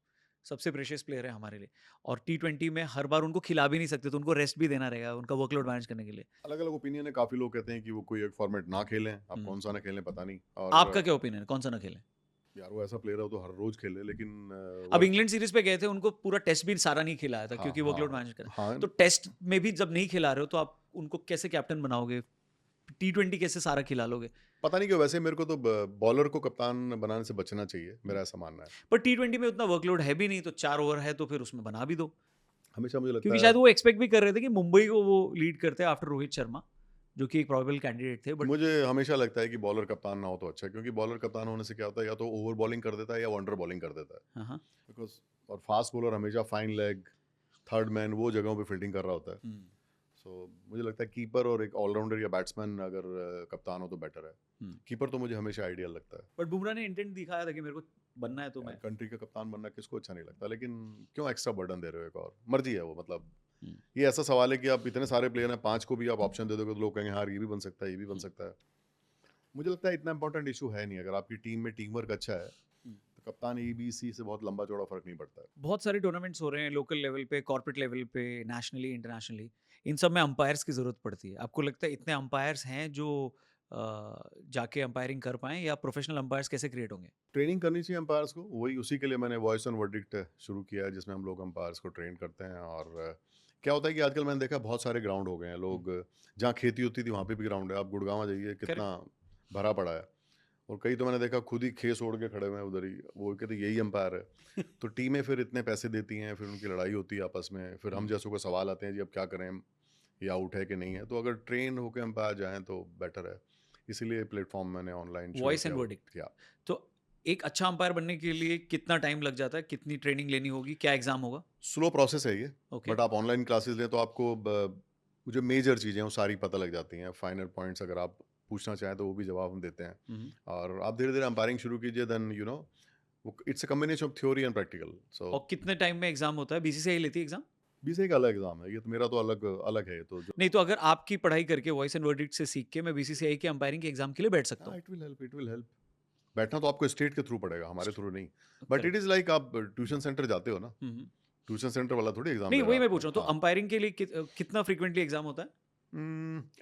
सबसे प्रेशियस प्लेयर है हमारे लिए, और टी20 में हर बार उनको खिला भी नहीं सकते, तो उनको रेस्ट भी देना रहेगा उनका वर्कलोड मैनेज करने के लिए। अलग अलग ओपिनियन है, काफ़ी लोग कहते हैं कि वो कोई एक फॉर्मेट ना खेलें, आप कौन सा ना खेलें पता नहीं। और आपका क्या ओपिनियन है, कौन सा ना खेले? यार वो ऐसा प्लेयर है, वो तो हर रोज खेले, लेकिन अब इंग्लैंड सीरीज पे गए थे, उनको पूरा टेस्ट भी सारा नहीं खिलाया था हाँ क्योंकि वर्कलोड मैनेज कर। हाँ तो टेस्ट में भी जब नहीं खिला रहे हो तो आप उनको कैसे कैप्टन बनाओगे? टी20 कैसे सारा खिला लोगे? पता नहीं क्यों, वैसे मेरे को तो बॉलर को कप्तान बनाने से बचना चाहिए, मेरा ऐसा मानना है। पर टी20 में उतना वर्कलोड है भी नहीं, तो 4 ओवर है तो फिर उसमें बना भी दो। हमेशा मुझे लगता क्योंकि है, शायद वो एक्सपेक्ट भी कर रहे थे कि मुंबई को वो लीड करते हैं आफ्टर रोहित शर्मा, जो कि एक प्रोबेबल कैंडिडेट थे, बट मुझे हमेशा लगता है कि बॉलर कप्तान ना हो तो अच्छा है, क्योंकि बॉलर कप्तान होने से क्या होता है, या तो ओवर बॉलिंग कर देता है या वंडर बॉलिंग कर देता है। हाँ, बिकॉज और फास्ट बॉलर हमेशा फाइन लेग, थर्ड मैन, वो जगहों पे फील्डिंग कर रहा होता है। सो मुझे लगता है कीपर और एक ऑलराउंडर या बैट्समैन अगर कप्तान हो तो बेटर है। कीपर तो मुझे हमेशा आइडियल लगता है। बट बुमराह ने इंटेंट दिखाया था कि मेरे को बनना है तो मैं। कंट्री का कप्तान बनना किसको अच्छा नहीं लगता, लेकिन क्यों एक्स्ट्रा बर्डन दे रहे हो? एक और मर्जी है वो, मतलब ये ऐसा सवाल है कि आप इतने सारे प्लेयर हैं, 5 को भी आप ऑप्शन दे दोगे तो लोग कहेंगे हाँ ये भी बन सकता है, ये भी बन सकता है। मुझे लगता है इतना इंपॉर्टेंट इशू है नहीं, अगर आपकी टीम में टीम वर्क अच्छा है तो कप्तान ABC से बहुत लंबा चौड़ा फर्क नहीं पड़ता है। बहुत सारे टूर्नामेंट्स हो रहे हैं लोकल लेवल पे, कॉर्पोरेट लेवल पे, नेशनली, इंटरनेशनली। इन सब में अंपायर्स की ज़रूरत पड़ती है। आपको लगता है इतने अंपायर्स हैं जो जाके अंपायरिंग कर पाएँ, या प्रोफेशनल अंपायर्स कैसे क्रिएट होंगे? ट्रेनिंग करनी चाहिए अंपायर्स को, वही उसी के लिए मैंने वॉइस ऑन वर्डिक्ट शुरू किया है, जिसमें हम लोग अंपायर्स को ट्रेन करते हैं। और क्या होता है कि आजकल मैंने देखा बहुत सारे ग्राउंड हो गए हैं, लोग जहाँ खेती होती थी वहाँ पे भी ग्राउंड है। आप गुड़गांव जाइए, कितना भरा पड़ा है। और कई तो मैंने देखा खुद ही खेस ओढ़ के खड़े हुए हैं उधर ही, वो कहते यही अंपायर है। तो टीमें फिर इतने पैसे देती हैं, फिर उनकी लड़ाई होती है आपस में, फिर हम जैसों को सवाल आते हैं जी अब क्या करें, ये आउट है कि नहीं है। तो अगर ट्रेन होकर अंपायर जाएँ तो बेटर है, इसीलिए प्लेटफॉर्म मैंने ऑनलाइन वॉइस एंड वर्डिक्ट। या तो एक अच्छा अंपायर बनने के लिए कितना टाइम लग जाता है, कितनी ट्रेनिंग लेनी होगी, क्या एग्जाम होगा? स्लो प्रोसेस है ये। ओके। बट आप ऑनलाइन क्लासेस लें तो आपको जो मेजर चीज़ें हैं वो सारी पता लग जाती हैं। फाइनल पॉइंट्स अगर आप पूछना चाहें तो वो भी जवाब हम देते हैं। और आप धीरे धीरे अंपायरिंग शुरू कीजिए, then it's a combination of theory and practical. So और कितने टाइम में एग्जाम होता है? बीसीसीआई लेती है एग्जाम? बीसीए का अलग एग्जाम है, ये तो मेरा तो अलग अलग है। तो जो नहीं, तो अगर आपकी पढ़ाई करके वॉइस एंड वर्डिक्ट से सीख के मैं बीसीसीआई के अंपायरिंग के एग्जाम के लिए बैठ सकता हूँ? It will help, it will help. बैठना तो आपको स्टेट के थ्रू पड़ेगा, हमारे थ्रू नहीं। But Correct. It is like आप ट्यूशन सेंटर जाते हो ना, ट्यूशन सेंटर वाला थोड़ी एग्जाम नहीं, दे वही रहा मैं पूछ रहा हूँ, तो आपको। अंपायरिंग के लिए कितना फ्रीक्वेंटली एग्जाम होता है?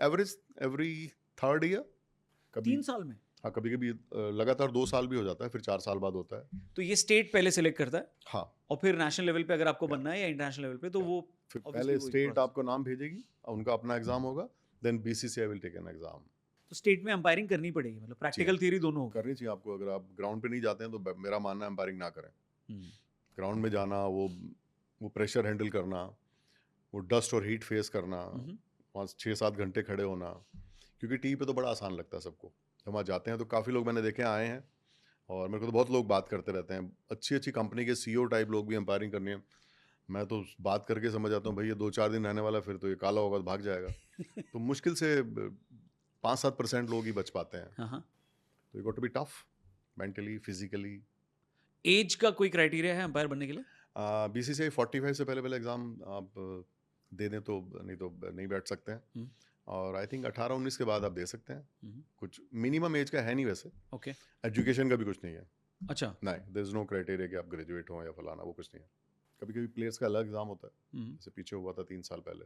एवरेज एवरी थर्ड ईयर, कभी 3 साल में? हाँ, कभी कभी लगातार 2 साल भी हो जाता है, फिर 4 साल बाद होता है। तो ये स्टेट पहले सिलेक्ट करता है, हाँ, और फिर नेशनल लेवल पे अगर आपको बनना है या इंटरनेशनल लेवल पे, तो वो फिर obviously पहले वो एक स्टेट process। आपको नाम भेजेगी, उनका अपना एग्जाम होगा, then BCCI will take an exam. तो स्टेट में अंपायरिंग करनी पड़ेगी, मतलब प्रैक्टिकल थियरी दोनों होगा। करनी चाहिए आपको, अगर आप ग्राउंड पे नहीं जाते हैं तो मेरा मानना है अंपायरिंग ना करें। ग्राउंड में जाना, वो प्रेशर हैंडल करना, वो डस्ट और हीट फेस करना, वहाँ 6-7 घंटे खड़े होना, क्योंकि टीवी पे तो बड़ा आसान लगता है सबको। जब वहाँ जाते हैं तो काफ़ी लोग मैंने देखे आए हैं, और मेरे को तो बहुत लोग बात करते रहते हैं, अच्छी अच्छी कंपनी के CEO टाइप लोग भी अंपायरिंग करनी है। मैं तो बात करके समझ आता हूँ भाई ये 2-4 दिन रहने वाला, फिर तो ये काला होगा तो भाग जाएगा। तो मुश्किल से 5-7% लोग ही बच पाते हैं। हाँ। तो you got to be tough mentally, physically. Age का कोई क्राइटेरिया है अंपायर बनने के लिए? बीसीसीआई 45 से पहले पहले एग्ज़ाम आप दे दें तो नहीं बैठ सकते हैं। और आई थिंक 18-19 के बाद आप दे सकते हैं। कुछ मिनिमम एज का है नहीं वैसे। ओके। एजुकेशन का भी कुछ नहीं है। अच्छा। नहीं, देयर इज नो क्राइटेरिया कि आप ग्रेजुएट हो या फलाना, वो कुछ नहीं है। कभी कभी प्लेयर्स का अलग एग्जाम होता है, जैसे पीछे हुआ था 3 साल पहले।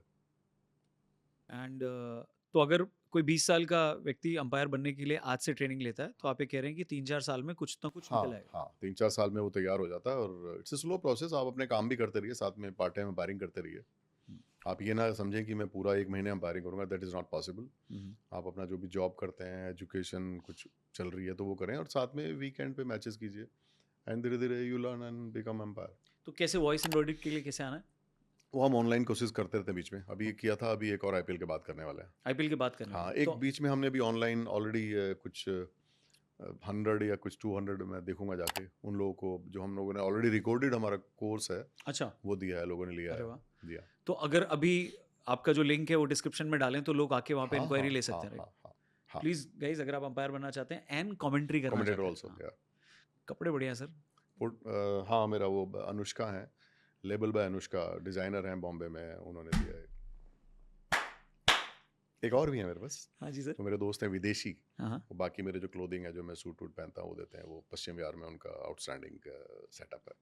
एंड तो अगर कोई 20 साल का व्यक्ति अंपायर बनने के लिए आज से ट्रेनिंग लेता है तो आप ये कह रहे हैं कि 3-4 साल में कुछ ना कुछ हाँ निकल आएगा। हाँ 3-4 साल में वो तैयार हो जाता है और इट्स अ स्लो प्रोसेस। आप अपने काम भी करते रहिए, साथ में पार्ट टाइम अंपायरिंग करते रहिए। आप ये ना समझें कि मैं पूरा 1 महीने अंपायरिंग करूंगा, दैट इज़ नॉट पॉसिबल। आप अपना जो भी जॉब करते हैं, एजुकेशन कुछ चल रही है तो वो करें, और साथ में वीकेंड पे मैचेस कीजिए एंड धीरे धीरे you learn and become umpire. तो कैसे वॉइस एम्ब्रॉयडरी के लिए कैसे आना है? वो हम ऑनलाइन कोशिश करते रहते हैं बीच में, अभी किया था, अभी एक और आईपीएल के बाद करने वाला है। आईपीएल की बात करने हाँ वाले हैं। एक तो बीच में हमने अभी ऑनलाइन ऑलरेडी कुछ 100 या कुछ 200 मैं देखूंगा जाके उन लोगों को, जो हम लोगों ने ऑलरेडी रिकॉर्डेड हमारा कोर्स है अच्छा, वो दिया है, लोगों ने लिया अरे है, वाह! दिया। तो अगर अभी आपका जो लिंक है वो डिस्क्रिप्शन में डालें तो लोग आके वहाँ पे हाँ इंक्वायरी हाँ ले हाँ सकते हैं, हाँ हाँ हाँ। प्लीज गाइज अगर आप अंपायर बनना चाहते हैं एंड कमेंट्री करना कमेंटेटर चाहते ऑल्सो हैं। या कपड़े बढ़िया सर। हाँ मेरा वो अनुष्का है, लेबल बाय अनुष्का, डिजाइनर हैं बॉम्बे में, उन्होंने दिया है। एक और भी है मेरे पास, हाँ जी सर। तो मेरे दोस्त हैं विदेशी, हाँ वो बाकी मेरे जो क्लोथिंग है जो मैं सूट वूट पहनता हूँ वो देते हैं, वो पश्चिम बिहार में उनका आउटस्टैंडिंग सेटअप है,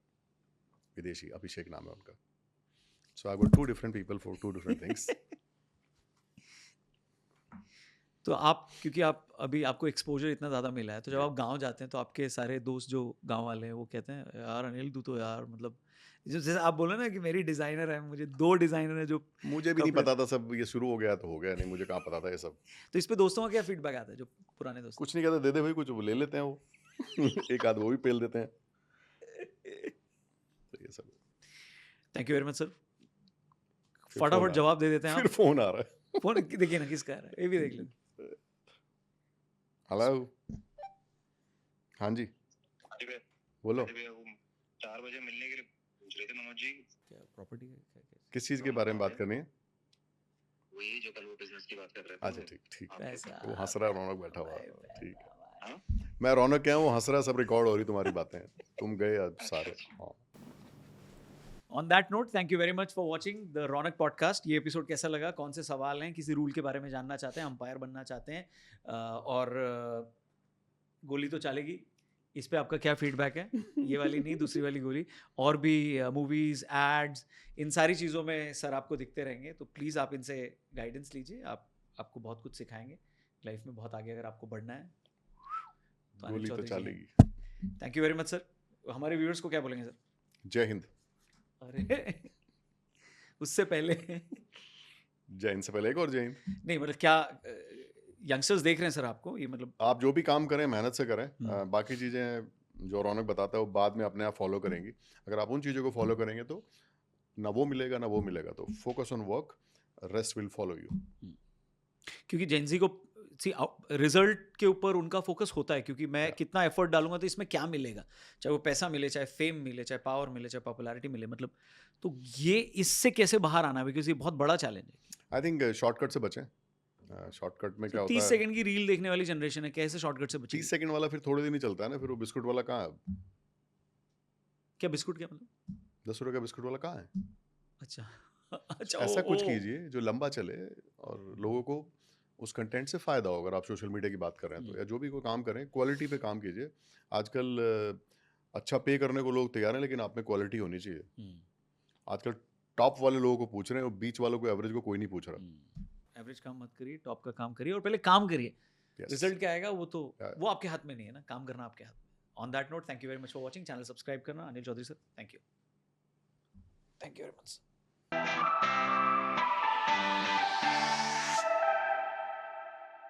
विदेशी, अभिषेक नाम है उनका। So I got 2 different people for 2 different things. तो आप क्योंकि आप अभी आपको एक्सपोजर इतना ज़्यादा मिला है तो जब आप गांव जाते हैं तो आपके सारे दोस्त जो गांव वाले हैं वो कहते हैं यार अनिल तू तो यार मतलब जैसे आप बोले ना कि मेरी डिज़ाइनर है, मुझे 2 डिज़ाइनर है जो मुझे भी नहीं कपड़े। पता था, सब ये शुरू हो गया तो हो गया, नहीं मुझे कहाँ पता था ये सब। तो इस पे दोस्तों का क्या फीडबैक आता है जो पुराने दोस्त? कुछ नहीं कहते, दे दे भाई कुछ, वो ले लेते हैं वो एक आध वो भी पेल देते हैं, तो ये सब। Thank you very much sir. फिर फोन फटाफट आ- जवाब दे देते हैं फिर आप। फोन आ रहा है। फोन देखिए ना किसका आ रहा है, ये भी देख लेते। हेलो, हाँ जी अरे भैया, बोलो, अरे भैया, वो 4 बजे मिलने के लिए पूछ रहे थे मनोज जी। क्या प्रॉपर्टी है? किस चीज़ के बारे में बात करनी है? वही जो कल वो बिजनेस की बात कर रहे थे। अच्छा ठीक ठीक, पैसा वो हंस रहा है, रौनक बैठा हुआ है, भाई, ठीक पैसा है। भाई। मैं रौनक क्या हूँ, वो हंस रहा है, सब रिकॉर्ड हो रही तुम्हारी बातें, तुम गए आज सारे। हाँ On that note, thank you very much for watching the Ronak podcast. ये एपिसोड कैसा लगा, कौन से सवाल हैं, किसी रूल के बारे में जानना चाहते हैं, अंपायर बनना चाहते हैं और गोली तो चलेगी, इस पे आपका क्या फीडबैक है? ये वाली नहीं, दूसरी वाली गोली। और भी मूवीज़, एड्स, इन सारी चीज़ों में सर आपको दिखते रहेंगे, तो प्लीज़ आप इनसे गाइडेंस लीजिए, आपको बहुत कुछ सिखाएंगे लाइफ में, बहुत आगे अगर आपको बढ़ना है तो अनिल गोली तो चौधरी जी हैं। चलेगी। Thank you very much sir. हमारे व्यूअर्स को क्या बोलेंगे सर? जय हिंद। अरे उससे पहले जय हिंद से पहले एक और जय हिंद। नहीं मतलब क्या यंगस्टर्स देख रहे हैं सर आपको, ये मतलब आप जो भी काम करें मेहनत से करें, हम्म। बाकी चीज़ें जो रौनक बताता है वो बाद में अपने आप फॉलो करेंगी। अगर आप उन चीज़ों को फॉलो करेंगे तो ना वो मिलेगा ना वो मिलेगा, तो focus on work, rest will follow you. क्योंकि जेंजी को सी रिजल्ट के ऊपर उनका फोकस होता है, क्योंकि मैं कितना एफर्ट डालूंगा तो इसमें क्या मिलेगा, चाहे वो पैसा मिले, चाहे फेम मिले, चाहे पावर मिले, चाहे पॉपुलैरिटी मिले, मतलब तो ये इससे कैसे बाहर आना, बिकॉज ये बहुत बड़ा चैलेंज है। आई थिंक शॉर्टकट से बचें। शॉर्टकट में क्या होता 30 है, सेकंड की रील देखने वाली जनरेशन है, कैसे शॉर्टकट से 30 बचेगी? सेकंड वाला फिर थोड़े दिन ही चलता है ना, फिर वो बिस्कुट वाला कहाँ है? क्या बिस्कुट, क्या मतलब? 10 रुपये का बिस्कुट वाला कहाँ है? अच्छा अच्छा ऐसा कुछ ओ। कीजिए जो लंबा चले और लोगों को उस कंटेंट से फ़ायदा हो। अगर आप सोशल मीडिया की बात कर रहे हैं तो, या जो भी कोई काम करें, क्वालिटी पे काम कीजिए। आजकल अच्छा पे करने को लोग तैयार हैं, लेकिन आप में क्वालिटी होनी चाहिए। आजकल टॉप वाले लोगों को पूछ रहे हैं और बीच वालों को, एवरेज को कोई नहीं पूछ रहा। एवरेज काम मत करिए, टॉप का काम करिए, और पहले काम करिए। Yes. रिजल्ट क्या आएगा वो तो Yeah. वो आपके हाथ में नहीं है ना, काम करना आपके हाथ में। On that note, thank you very much for watching. Channel subscribe करना। Anil Chaudhary sir, thank you very much.